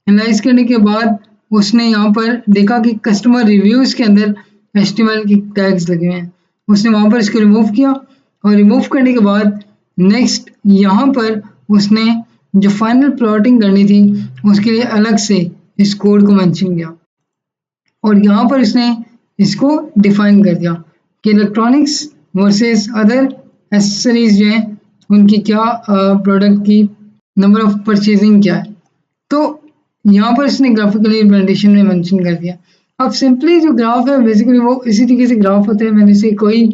एनालाइज करने के बाद उसने यहाँ पर देखा कि कस्टमर रिव्यूज़ के अंदर HTML की टैग्स लगे हुए हैं, उसने वहाँ पर इसको रिमूव किया और रिमूव करने के बाद नेक्स्ट यहाँ पर उसने जो फाइनल प्लॉटिंग करनी थी उसके लिए अलग से इस कोड को मेंशन किया और यहाँ पर इसने इसको डिफाइन कर दिया कि इलेक्ट्रॉनिक्स वर्सेस अदर एसेसरीज जो हैं उनकी क्या प्रोडक्ट की नंबर ऑफ परचेजिंग क्या है। तो यहाँ पर इसने ग्राफिकली रिप्रेजेंटेशन में मेंशन कर दिया। अब सिंपली जो ग्राफ है बेसिकली वो इसी तरीके से ग्राफ होता है। मैंने इसे कोई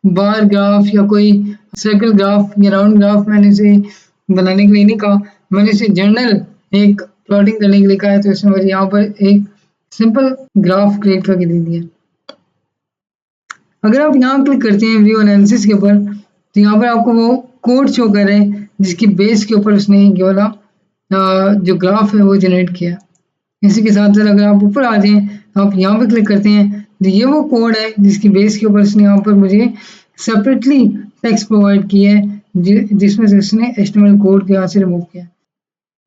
बार ग्राफ या कोई सर्कल ग्राफ या राउंड ग्राफ मैंने इसे बनाने के लिए नहीं कहा, मैंने इसे जनरल एक प्लॉटिंग करने के लिए कहा है। तो इसमें मुझे यहाँ पर एक सिंपल ग्राफ क्रिएट करके दे दिया। अगर आप यहाँ क्लिक करते हैं व्यू एनालिसिस के ऊपर, तो यहाँ पर आपको वो कोड शो कर रहे हैं जिसकी बेस के ऊपर उसने ये वाला जो ग्राफ है वो जनरेट किया। इसी के साथ साथ अगर आप ऊपर आ जाएं तो आप यहाँ पे क्लिक करते हैं तो ये वो कोड है जिसकी बेस के ऊपर उसने यहाँ पर मुझे सेपरेटली टेक्स्ट प्रोवाइड किया है, जिसमें से उसने HTML कोड के यहाँ से रिमूव किया।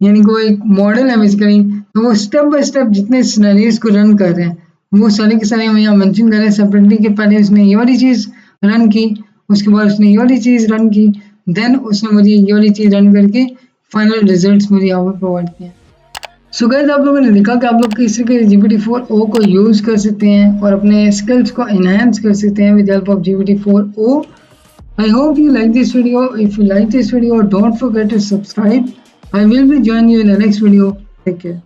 यानी कि वो एक मॉडल है बेसिकली। तो वो स्टेप बाय स्टेप जितने सिनेरियोज को रन कर रहे हैं वो सारे के सारे हम यहाँ मेंशन कर रहे हैं सेपरेटली। कि पहले उसने ये वाली चीज़ रन की, उसके बाद उसने ये वाली चीज़ रन की, देन उसने मुझे ये वाली चीज़ रन करके फाइनल रिजल्ट्स मुझे यहाँ पर प्रोवाइड किया। सो गाइस आप लोगों ने देखा कि आप लोग किस तरीके से GPT-4o को यूज़ कर सकते हैं और अपने स्किल्स को एनहांस कर सकते हैं with help of GPT-4o। I hope you like this video. If you like this video, don't forget to subscribe. I will be joining you in the next video. Take care.